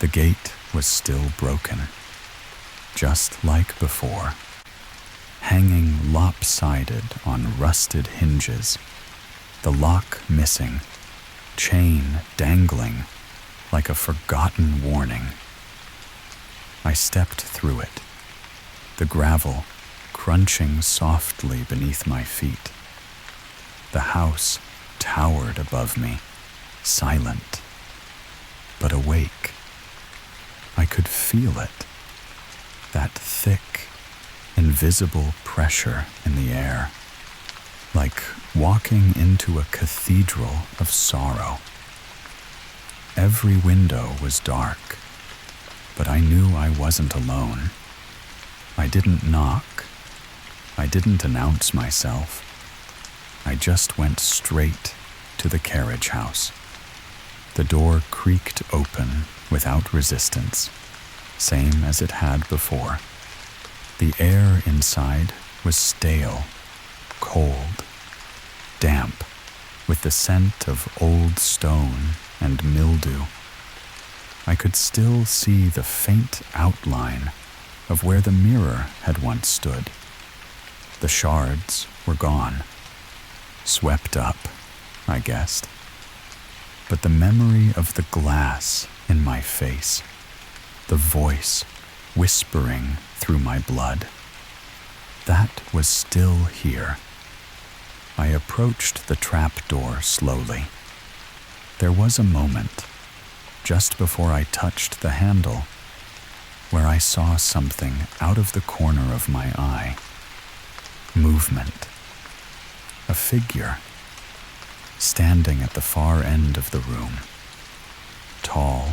The gate was still broken, just like before, hanging lopsided on rusted hinges, the lock missing, chain dangling like a forgotten warning. I stepped through it, the gravel crunching softly beneath my feet. The house towered above me, silent, but awake. I could feel it, that thick, invisible pressure in the air, like walking into a cathedral of sorrow. Every window was dark, But I knew I wasn't alone. I didn't knock. I didn't announce myself. I just went straight to the carriage house. The door creaked open without resistance, same as it had before. The air inside was stale, cold, damp, with the scent of old stone and mildew. I could still see the faint outline of where the mirror had once stood. The shards were gone, swept up, I guessed. But the memory of the glass in my face, the voice whispering through my blood, that was still here. I approached the trap door slowly. There was a moment, just before I touched the handle, where I saw something out of the corner of my eye. Movement. A figure, standing at the far end of the room. Tall,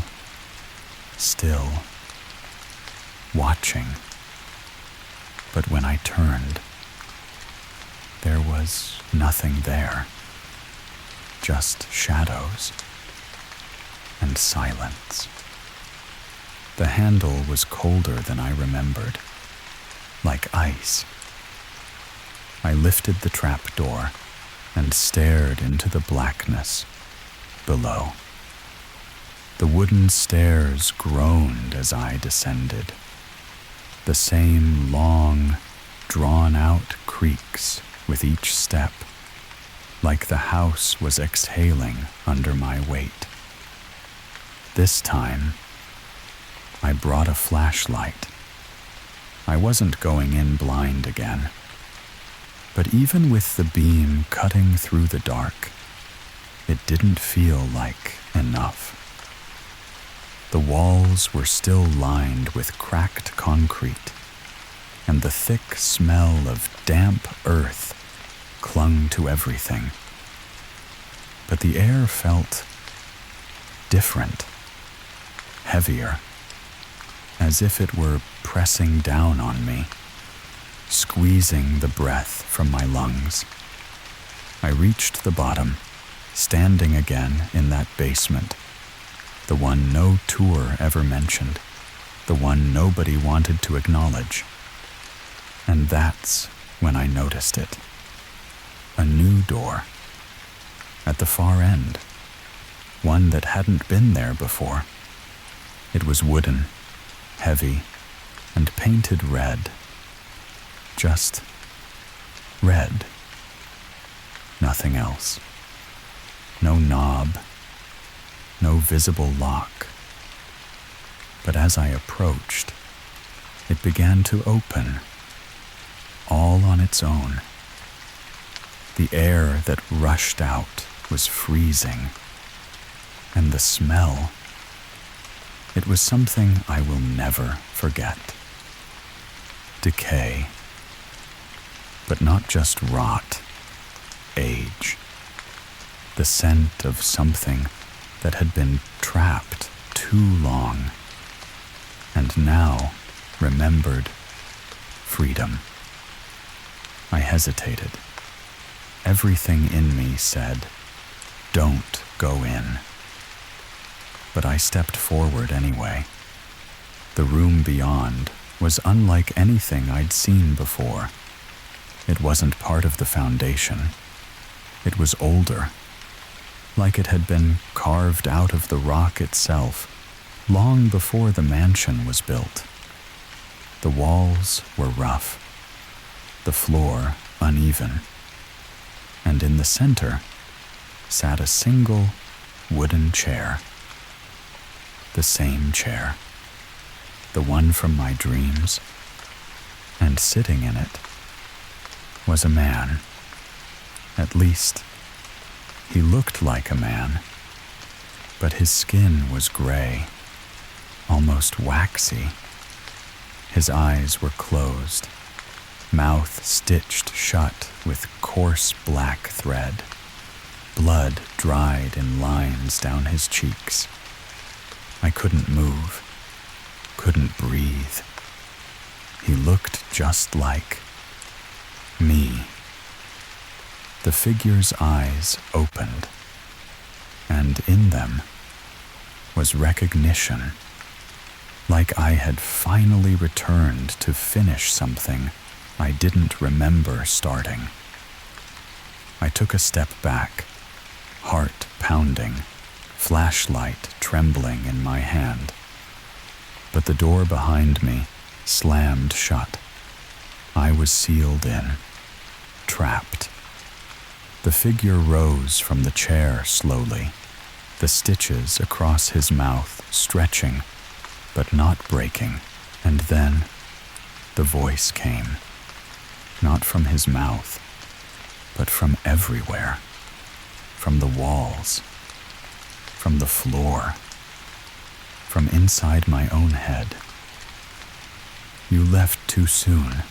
still, watching. But when I turned, there was nothing there. Just shadows and silence. The handle was colder than I remembered, like ice. I lifted the trap door and stared into the blackness below. The wooden stairs groaned as I descended. The same long, drawn-out creaks with each step, like the house was exhaling under my weight. This time, I brought a flashlight. I wasn't going in blind again. But even with the beam cutting through the dark, it didn't feel like enough. The walls were still lined with cracked concrete, and the thick smell of damp earth clung to everything. But the air felt different, heavier, as if it were pressing down on me, squeezing the breath from my lungs. I reached the bottom, standing again in that basement, the one no tour ever mentioned, the one nobody wanted to acknowledge. And that's when I noticed it. A new door, at the far end, one that hadn't been there before. It was wooden, heavy, and painted red. Just red. Nothing else. No knob. No visible lock. But as I approached, it began to open, all on its own. The air that rushed out was freezing, and the smell, it was something I will never forget. Decay. But not just rot, age. The scent of something that had been trapped too long, and now remembered freedom. I hesitated. Everything in me said, "Don't go in." But I stepped forward anyway. The room beyond was unlike anything I'd seen before. It wasn't part of the foundation. It was older, like it had been carved out of the rock itself long before the mansion was built. The walls were rough, the floor uneven, and in the center sat a single wooden chair. The same chair, the one from my dreams, and sitting in it was a man. At least, he looked like a man, but his skin was gray, almost waxy. His eyes were closed, mouth stitched shut with coarse black thread. Blood dried in lines down his cheeks. I couldn't move. couldn't breathe. He looked just like me. The figure's eyes opened, and in them was recognition, like I had finally returned to finish something I didn't remember starting. I took a step back, heart pounding, flashlight trembling in my hand. But the door behind me slammed shut. I was sealed in, trapped. The figure rose from the chair slowly, the stitches across his mouth stretching, but not breaking. And then the voice came, not from his mouth, but from everywhere, from the walls, from the floor, from inside my own head. You left too soon,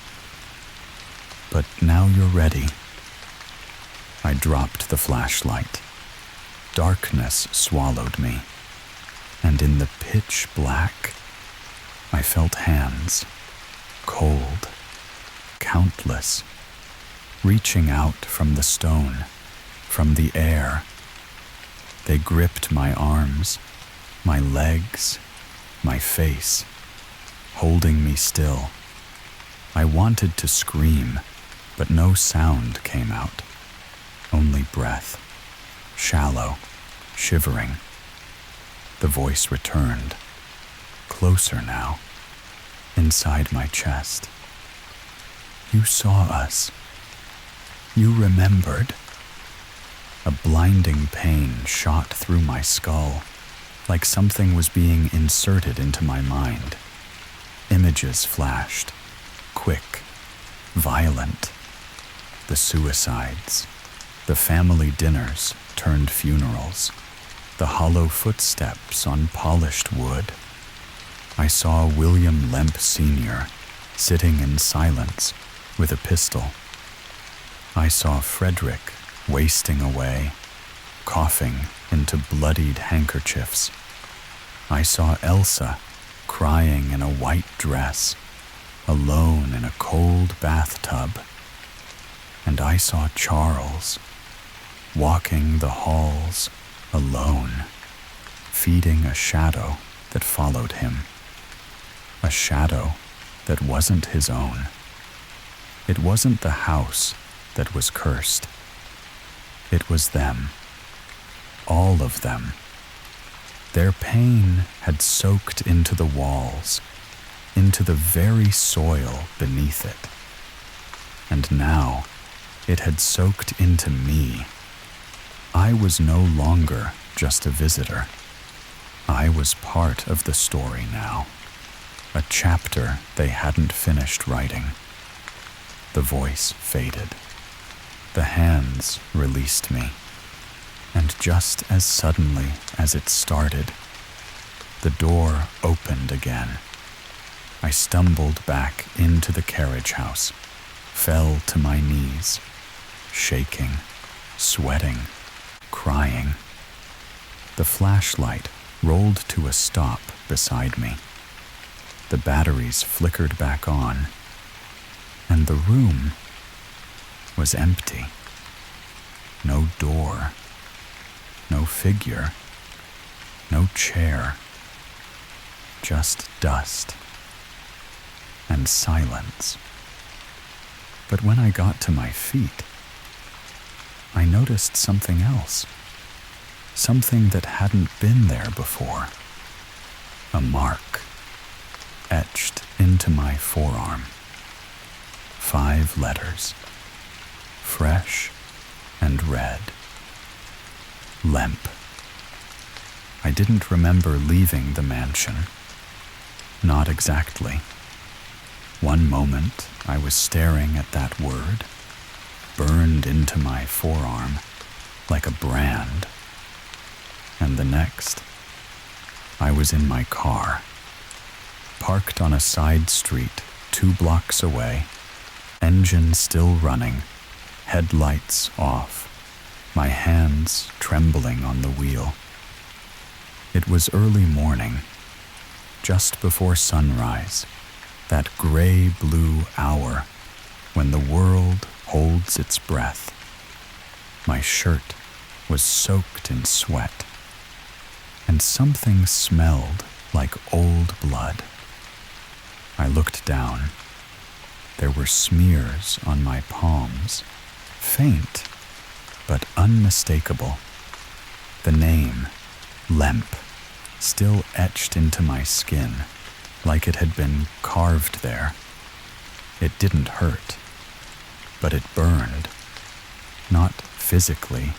but now you're ready. I dropped the flashlight. Darkness swallowed me, and in the pitch black, I felt hands, cold, countless, reaching out from the stone, from the air. They gripped my arms, my legs, my face, holding me still. I wanted to scream, but no sound came out, only breath, shallow, shivering. The voice returned, closer now, inside my chest. You saw us. You remembered. A blinding pain shot through my skull, like something was being inserted into my mind. Images flashed, quick, violent. The suicides, the family dinners turned funerals, the hollow footsteps on polished wood. I saw William Lemp Sr. sitting in silence with a pistol. I saw Frederick wasting away, coughing into bloodied handkerchiefs. I saw Elsa crying in a white dress, alone in a cold bathtub. And I saw Charles walking the halls alone, feeding a shadow that followed him, a shadow that wasn't his own. It wasn't the house that was cursed. It was them, all of them. Their pain had soaked into the walls, into the very soil beneath it. And now it had soaked into me. I was no longer just a visitor. I was part of the story now, a chapter they hadn't finished writing. The voice faded. The hands released me, and just as suddenly as it started, the door opened again. I stumbled back into the carriage house, fell to my knees, shaking, sweating, crying. The flashlight rolled to a stop beside me. The batteries flickered back on, and the room was empty. No door, no figure, no chair, just dust and silence. But when I got to my feet, I noticed something else, something that hadn't been there before. A mark etched into my forearm. 5 letters, fresh and red. Lemp. I didn't remember leaving the mansion. Not exactly. One moment I was staring at that word, burned into my forearm like a brand. And the next, I was in my car, parked on a side street 2 blocks away, engine still running, headlights off, my hands trembling on the wheel. It was early morning. just before sunrise, that gray-blue hour when the world holds its breath. My shirt was soaked in sweat, and something smelled like old blood. I looked down. There were smears on my palms, faint but unmistakable. The name, Lemp, still etched into my skin like it had been carved there. It didn't hurt, but it burned, not physically,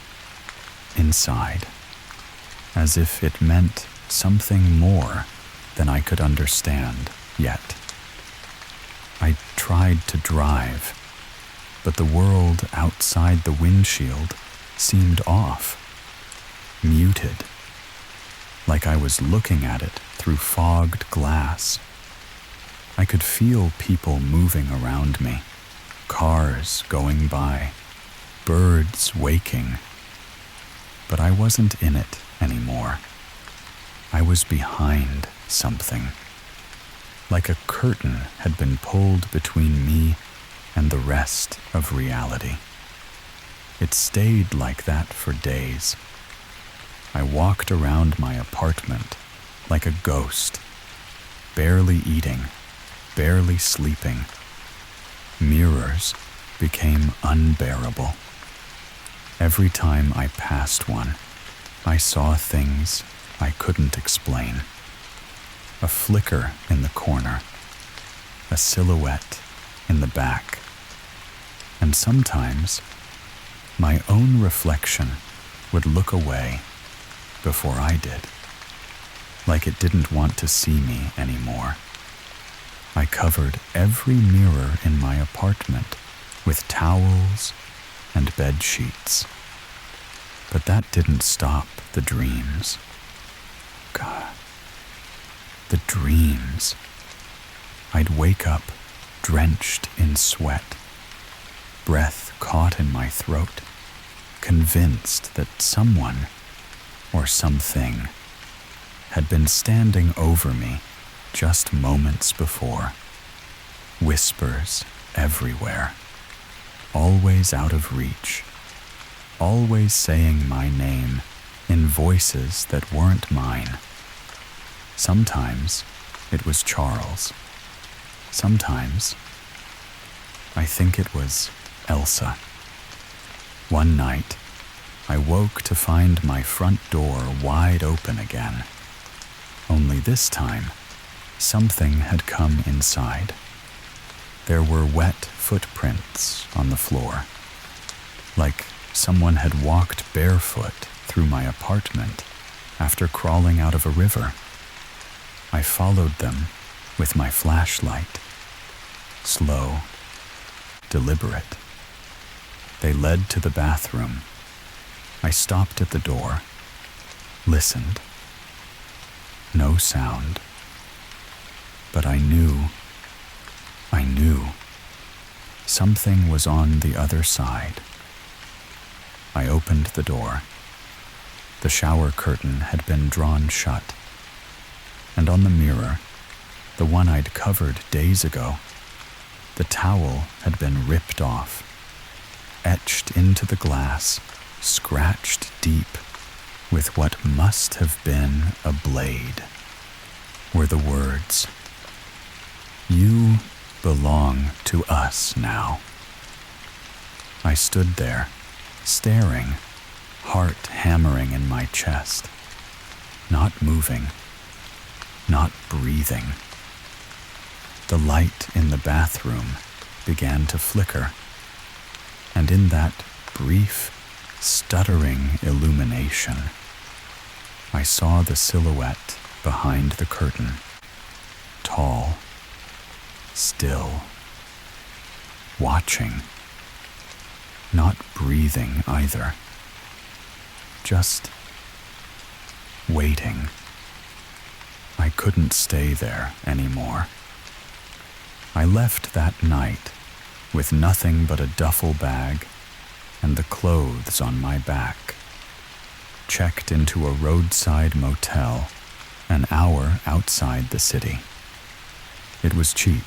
inside, as if it meant something more than I could understand yet. I tried to drive, but the world outside the windshield seemed off, muted, like I was looking at it through fogged glass. I could feel people moving around me, cars going by, birds waking. But I wasn't in it anymore. I was behind something, like a curtain had been pulled between me and the rest of reality. It stayed like that for days. I walked around my apartment like a ghost, barely eating, barely sleeping. Mirrors became unbearable. Every time I passed one, I saw things I couldn't explain. A flicker in the corner, a silhouette in the back, and sometimes my own reflection would look away before I did, like it didn't want to see me anymore. I covered every mirror in my apartment with towels and bed sheets. But that didn't stop the dreams. God, the dreams. I'd wake up drenched in sweat, breath caught in my throat, convinced that someone or something had been standing over me just moments before. Whispers everywhere, always out of reach, always saying my name in voices that weren't mine. Sometimes it was Charles. Sometimes I think it was Elsa. One night, I woke to find my front door wide open again. Only this time, something had come inside. There were wet footprints on the floor, like someone had walked barefoot through my apartment after crawling out of a river. I followed them with my flashlight, slow, deliberate. They led to the bathroom. I stopped at the door, listened. No sound. But I knew something was on the other side. I opened the door. The shower curtain had been drawn shut, and on the mirror, the one I'd covered days ago, the towel had been ripped off, etched into the glass, scratched deep with what must have been a blade, were the words, "You belong to us now." I stood there, staring, heart hammering in my chest, not moving, not breathing. The light in the bathroom began to flicker, and in that brief, stuttering illumination, I saw the silhouette behind the curtain, tall, still, watching, not breathing either, just waiting. I couldn't stay there anymore. I left that night with nothing but a duffel bag and the clothes on my back, checked into a roadside motel an hour outside the city. It was cheap.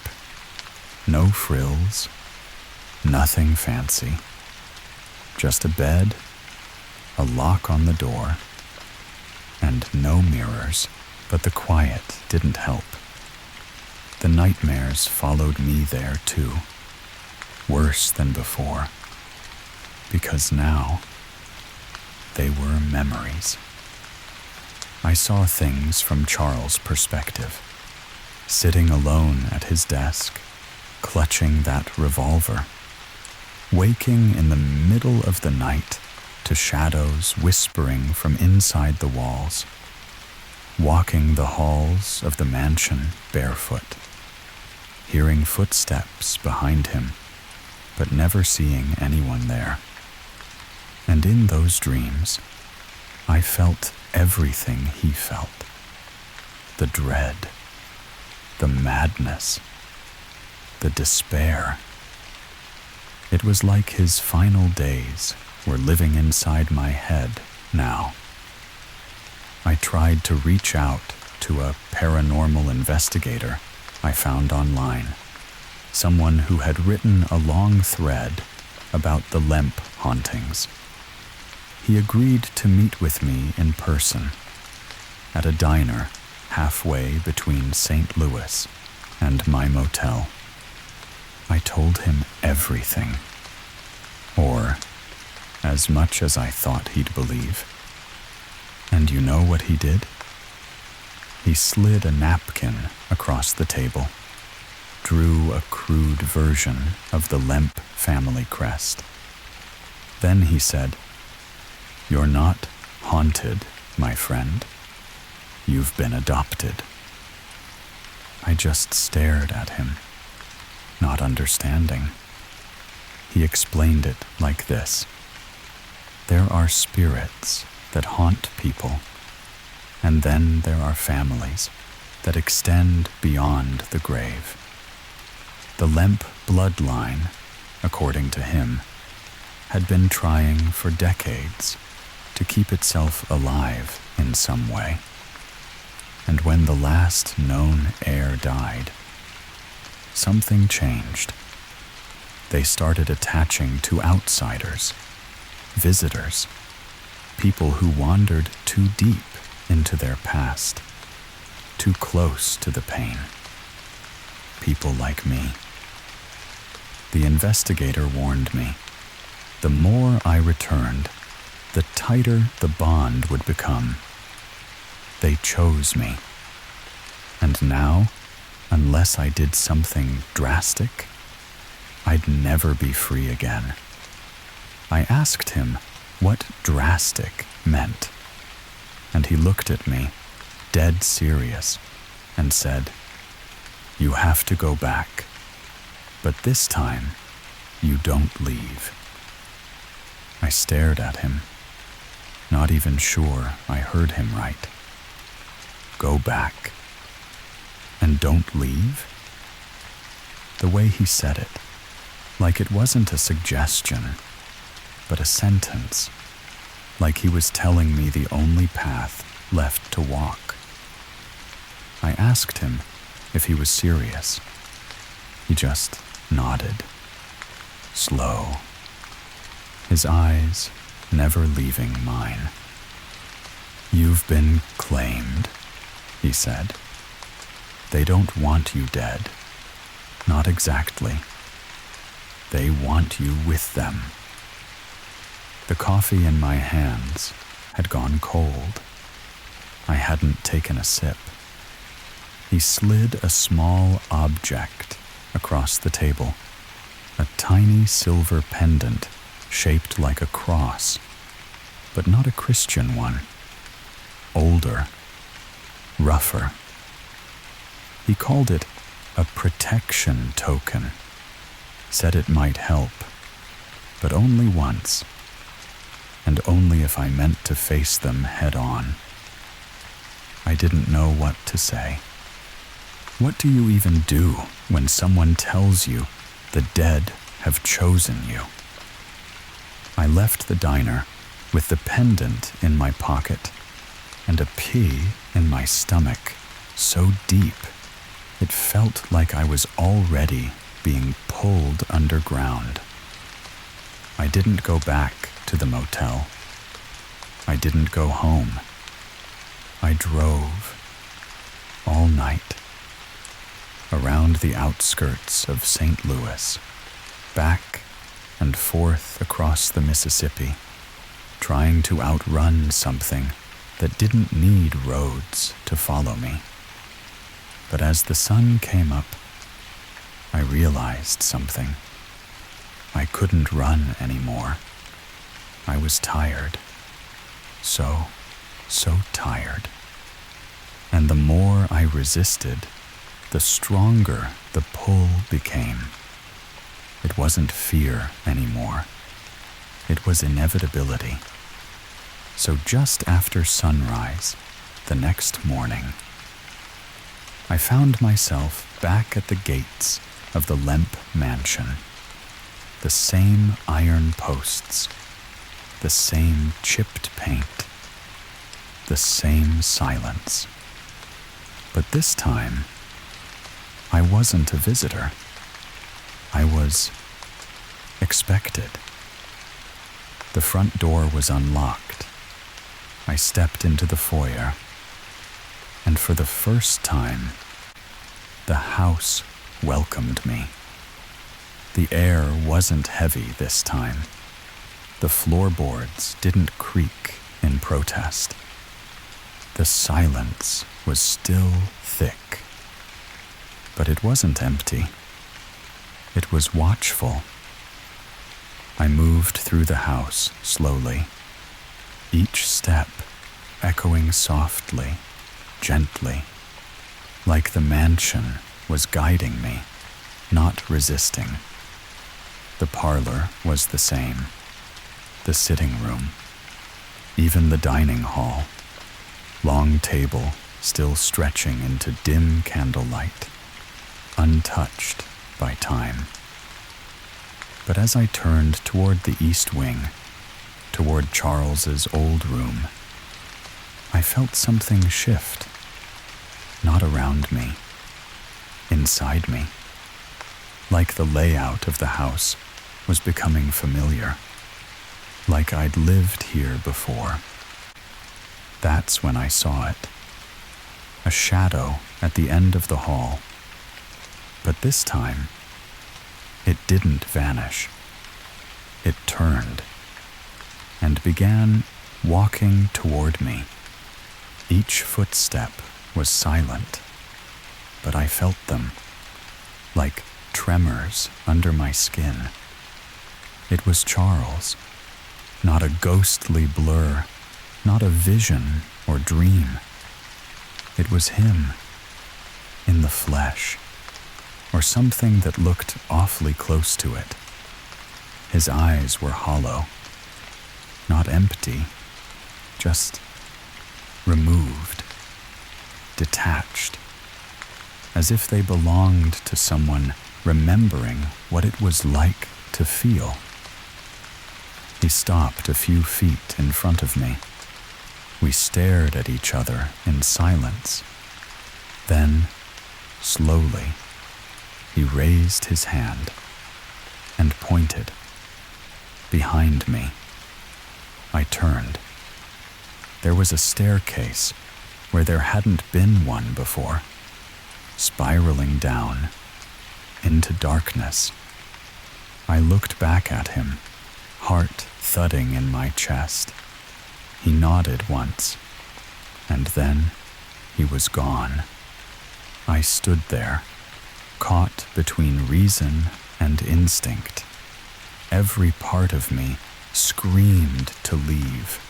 No frills, nothing fancy. Just a bed, a lock on the door, and no mirrors, but the quiet didn't help. The nightmares followed me there too, worse than before, because now they were memories. I saw things from Charles' perspective, sitting alone at his desk, clutching that revolver, waking in the middle of the night to shadows whispering from inside the walls, walking the halls of the mansion barefoot, hearing footsteps behind him, but never seeing anyone there. And in those dreams, I felt everything he felt. The dread, the madness, the despair. It was like his final days were living inside my head now. I tried to reach out to a paranormal investigator I found online, someone who had written a long thread about the Lemp hauntings. He agreed to meet with me in person at a diner halfway between St. Louis and my motel. I told him everything, or as much as I thought he'd believe. And you know what he did? He slid a napkin across the table, drew a crude version of the Lemp family crest. Then he said, "You're not haunted, my friend. You've been adopted." I just stared at him, not understanding. He explained it like this: there are spirits that haunt people, and then there are families that extend beyond the grave. The Lemp bloodline, according to him, had been trying for decades to keep itself alive in some way. And when the last known heir died, something changed. They started attaching to outsiders, visitors, people who wandered too deep into their past, too close to the pain. People like me. The investigator warned me. The more I returned, the tighter the bond would become. They chose me. And now, unless I did something drastic, I'd never be free again. I asked him what drastic meant, and he looked at me, dead serious, and said, "You have to go back, but this time, you don't leave." I stared at him, not even sure I heard him right. Go back, and don't leave? The way he said it, like it wasn't a suggestion, but a sentence, like he was telling me the only path left to walk. I asked him if he was serious. He just nodded, slow, his eyes never leaving mine. "You've been claimed," he said. "They don't want you dead. Not exactly. They want you with them." The coffee in my hands had gone cold. I hadn't taken a sip. He slid a small object across the table, a tiny silver pendant shaped like a cross, but not a Christian one. Older, rougher. He called it a protection token, said it might help, but only once, and only if I meant to face them head on. I didn't know what to say. What do you even do when someone tells you the dead have chosen you? I left the diner with the pendant in my pocket and a pee in my stomach so deep it felt like I was already being pulled underground. I didn't go back to the motel. I didn't go home. I drove all night around the outskirts of St. Louis, back and forth across the Mississippi, trying to outrun something that didn't need roads to follow me. But as the sun came up, I realized something. I couldn't run anymore. I was tired. So tired. And the more I resisted, the stronger the pull became. It wasn't fear anymore. It was inevitability. So just after sunrise, the next morning, I found myself back at the gates of the Lemp mansion. The same iron posts, the same chipped paint, the same silence. But this time, I wasn't a visitor. I was expected. The front door was unlocked. I stepped into the foyer, and for the first time, the house welcomed me. The air wasn't heavy this time. The floorboards didn't creak in protest. The silence was still thick. But it wasn't empty. It was watchful. I moved through the house slowly, each step echoing softly, gently, like the mansion was guiding me, not resisting. The parlor was the same, the sitting room, even the dining hall, long table still stretching into dim candlelight, untouched by time. But as I turned toward the east wing, toward Charles's old room, I felt something shift, not around me, inside me, like the layout of the house was becoming familiar, like I'd lived here before. That's when I saw it, a shadow at the end of the hall. But this time, it didn't vanish. It turned and began walking toward me. Each footstep was silent, but I felt them, like tremors under my skin. It was Charles, not a ghostly blur, not a vision or dream. It was him, in the flesh, or something that looked awfully close to it. His eyes were hollow, not empty, just removed, detached, as if they belonged to someone remembering what it was like to feel. He stopped a few feet in front of me. We stared at each other in silence. Then, slowly, he raised his hand and pointed. Behind me. I turned. There was a staircase where there hadn't been one before, spiraling down into darkness. I looked back at him, heart thudding in my chest. He nodded once, and then he was gone. I stood there, caught between reason and instinct. Every part of me screamed to leave,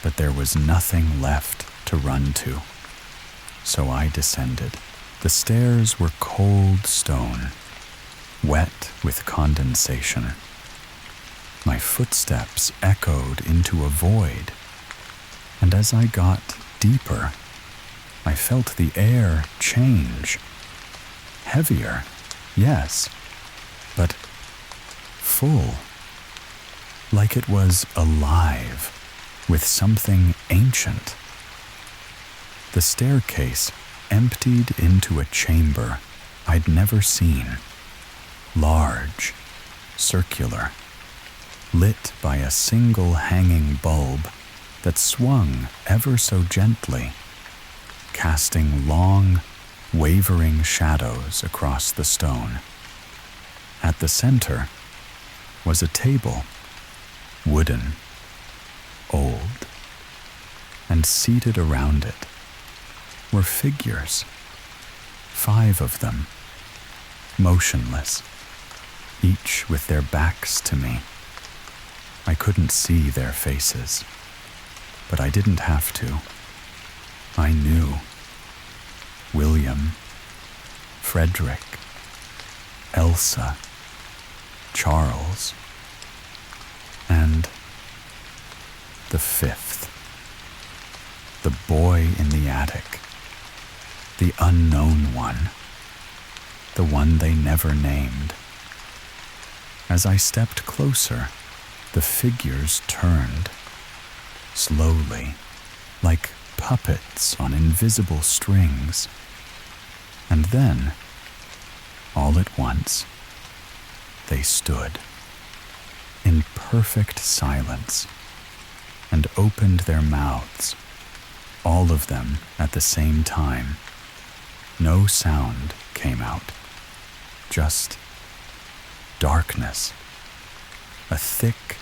but there was nothing left to run to. So I descended. The stairs were cold stone, wet with condensation. My footsteps echoed into a void, and as I got deeper, I felt the air change. Heavier, yes, but full, like it was alive with something ancient, The staircase emptied into a chamber I'd never seen. Large, circular, lit by a single hanging bulb that swung ever so gently, casting long, wavering shadows across the stone. At the center was a table, wooden, old, and seated around it were figures, 5 of them, motionless, each with their backs to me. I couldn't see their faces, but I didn't have to. I knew. William, Frederick, Elsa, Charles, and the 5th, the boy in the attic, the unknown one, the one they never named. As I stepped closer, the figures turned, slowly, like puppets on invisible strings. And then, all at once, they stood, in perfect silence, and opened their mouths, all of them at the same time. No sound came out, just darkness. A thick,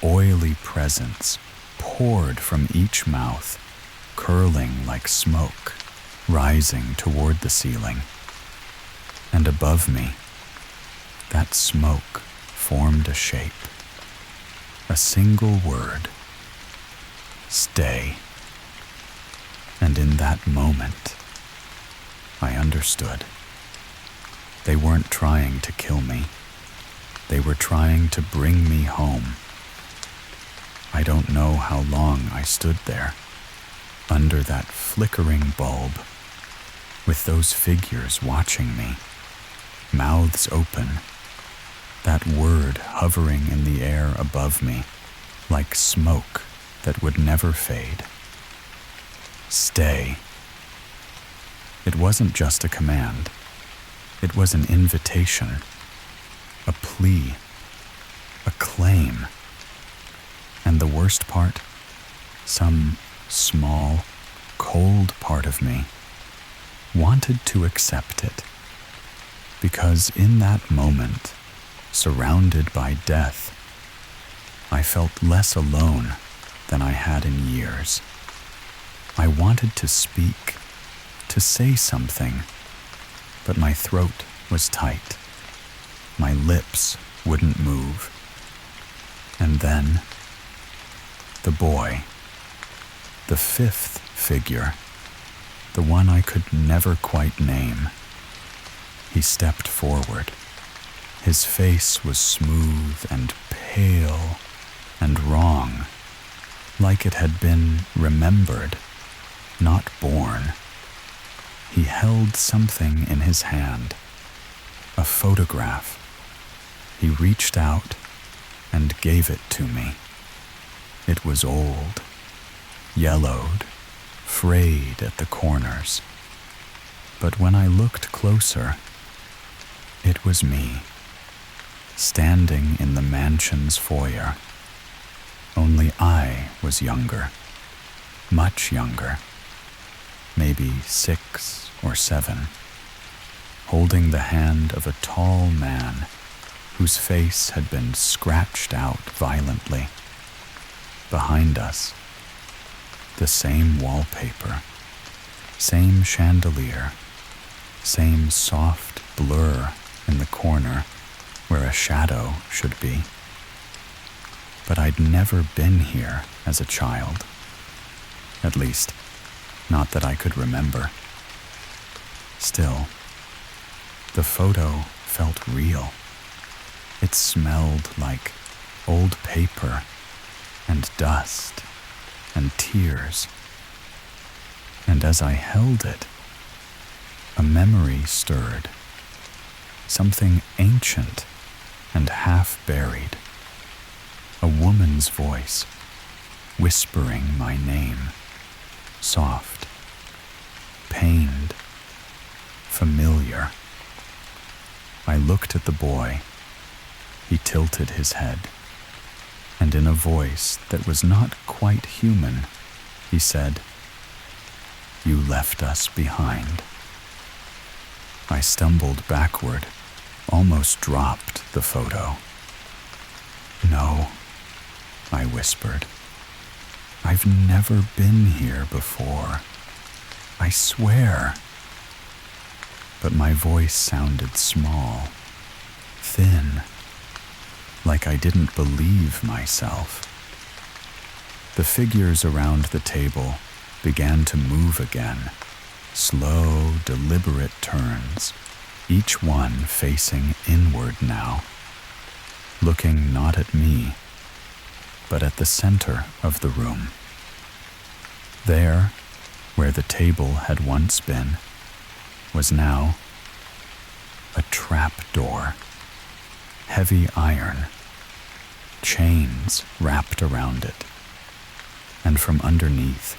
oily presence poured from each mouth, curling like smoke, rising toward the ceiling. And above me, that smoke formed a shape, a single word: stay. And in that moment, I understood. They weren't trying to kill me. They were trying to bring me home. I don't know how long I stood there, under that flickering bulb, with those figures watching me, mouths open, that word hovering in the air above me, like smoke that would never fade. Stay. It wasn't just a command. It was an invitation, a plea, a claim. And the worst part, some small, cold part of me wanted to accept it, because in that moment, surrounded by death, I felt less alone than I had in years. I wanted to speak, to say something, but my throat was tight. My lips wouldn't move. And then, the boy, the 5th figure, the one I could never quite name, he stepped forward. His face was smooth and pale and wrong, like it had been remembered, not born. He held something in his hand, a photograph. He reached out and gave it to me. It was old, yellowed, frayed at the corners. But when I looked closer, it was me, standing in the mansion's foyer. Only I was younger, much younger, maybe 6 or 7, holding the hand of a tall man whose face had been scratched out violently. Behind us, the same wallpaper, same chandelier, same soft blur in the corner where a shadow should be. But I'd never been here as a child. At least, not that I could remember. Still, the photo felt real. It smelled like old paper and dust and tears. And as I held it, a memory stirred, something ancient and half-buried. A woman's voice, whispering my name, soft, pained, familiar. I looked at the boy. He tilted his head, and in a voice that was not quite human, he said, "You left us behind." I stumbled backward, almost dropped the photo. "No," I whispered. "I've never been here before. I swear." But my voice sounded small, thin, like I didn't believe myself. The figures around the table began to move again, slow, deliberate turns, each one facing inward now, looking not at me, but at the center of the room. There, where the table had once been, was now a trap door, heavy iron, chains wrapped around it, and from underneath,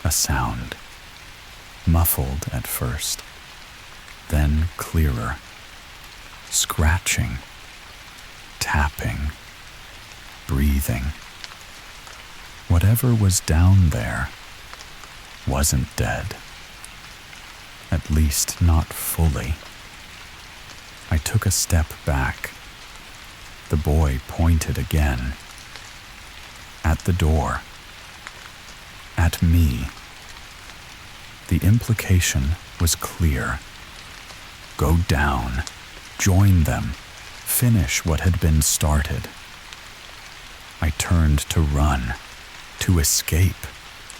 a sound, muffled at first, then clearer, scratching, tapping, breathing. Whatever was down there wasn't dead. At least not fully. I took a step back. The boy pointed again. At the door. At me. The implication was clear. Go down. Join them. Finish what had been started. I turned to run, to escape,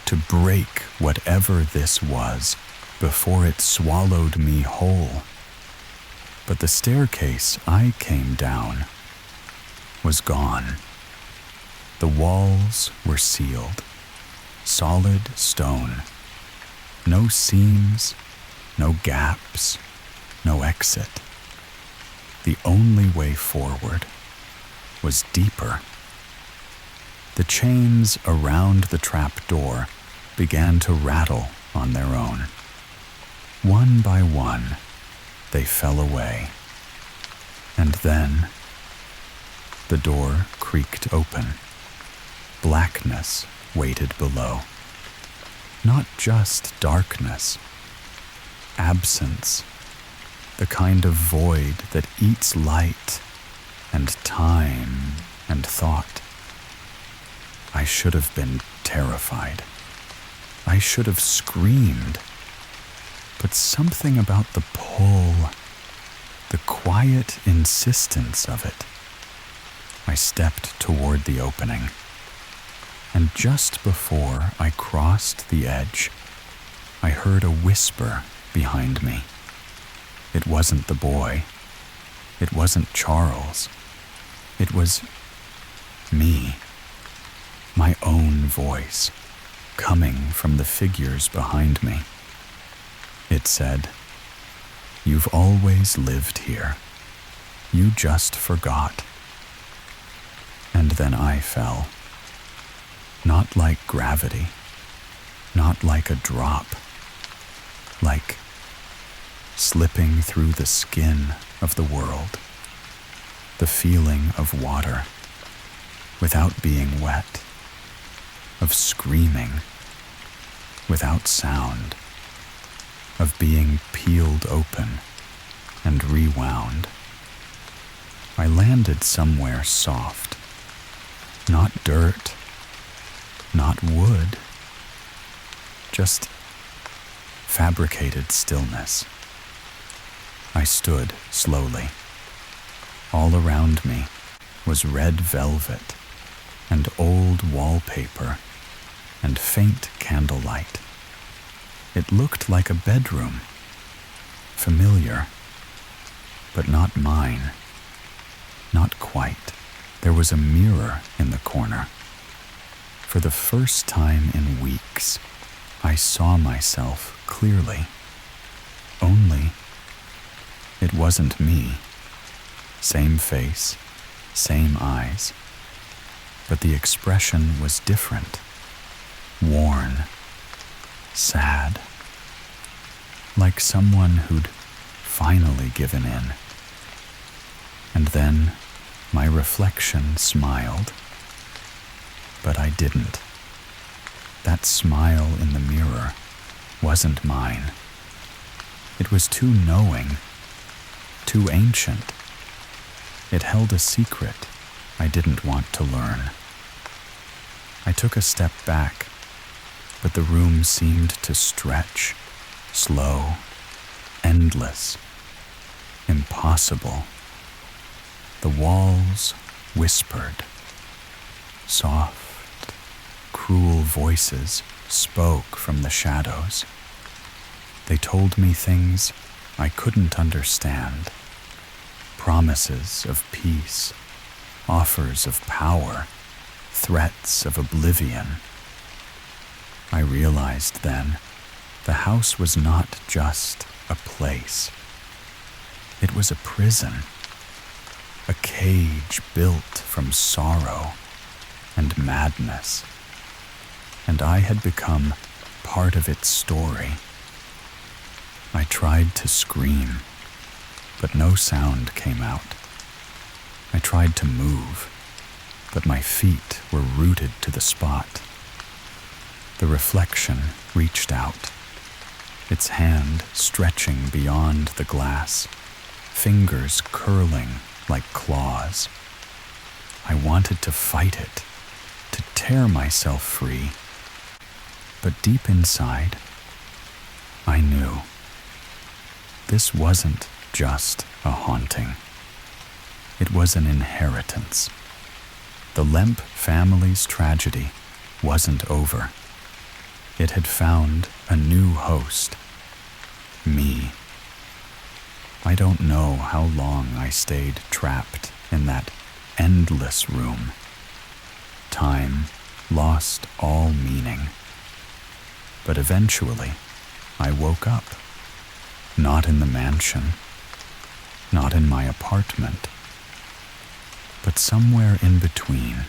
to break whatever this was before it swallowed me whole. But the staircase I came down was gone. The walls were sealed, solid stone. No seams, no gaps, no exit. The only way forward was deeper. The chains around the trap door began to rattle on their own. One by one, they fell away. And then, the door creaked open. Blackness waited below. Not just darkness, absence, the kind of void that eats light and time and thought. I should have been terrified. I should have screamed. But something about the pull, the quiet insistence of it. I stepped toward the opening, and just before I crossed the edge, I heard a whisper behind me. It wasn't the boy. It wasn't Charles. It was me, my own voice, coming from the figures behind me. It said, "You've always lived here. You just forgot." And then I fell. Not like gravity, not like a drop, like slipping through the skin of the world, the feeling of water without being wet, of screaming without sound, of being peeled open and rewound. I landed somewhere soft, not dirt, not wood, just fabricated stillness. I stood slowly. All around me was red velvet and old wallpaper and faint candlelight. It looked like a bedroom, familiar, but not mine. Not quite. There was a mirror in the corner. For the first time in weeks, I saw myself clearly. Only, it wasn't me. Same face, same eyes. But the expression was different. Worn, sad, like someone who'd finally given in. And then my reflection smiled, but I didn't. That smile in the mirror wasn't mine. It was too knowing, too ancient. It held a secret I didn't want to learn. I took a step back, but the room seemed to stretch, slow, endless, impossible. The walls whispered. Soft, cruel voices spoke from the shadows. They told me things I couldn't understand. Promises of peace, offers of power, threats of oblivion. I realized then the house was not just a place. It was a prison, a cage built from sorrow and madness, and I had become part of its story. I tried to scream, but no sound came out. I tried to move, but my feet were rooted to the spot. The reflection reached out, its hand stretching beyond the glass, fingers curling like claws. I wanted to fight it, to tear myself free. But deep inside, I knew this wasn't just a haunting. It was an inheritance. The Lemp family's tragedy wasn't over. It had found a new host, me. I don't know how long I stayed trapped in that endless room. Time lost all meaning. But eventually, I woke up. Not in the mansion, not in my apartment, but somewhere in between.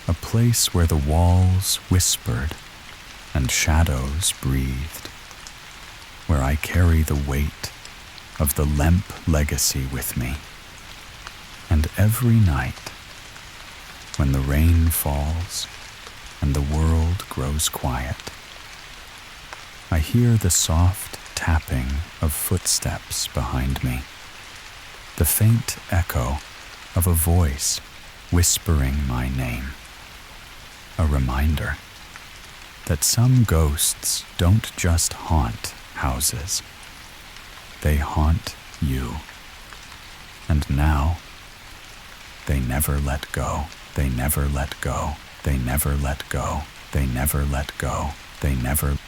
A place where the walls whispered and shadows breathed, where I carry the weight of the Lemp legacy with me. And every night, when the rain falls and the world grows quiet, I hear the soft tapping of footsteps behind me, the faint echo of a voice whispering my name, a reminder that some ghosts don't just haunt houses, they haunt you. And now, they never let go, they never let go, they never let go, they never let go, they never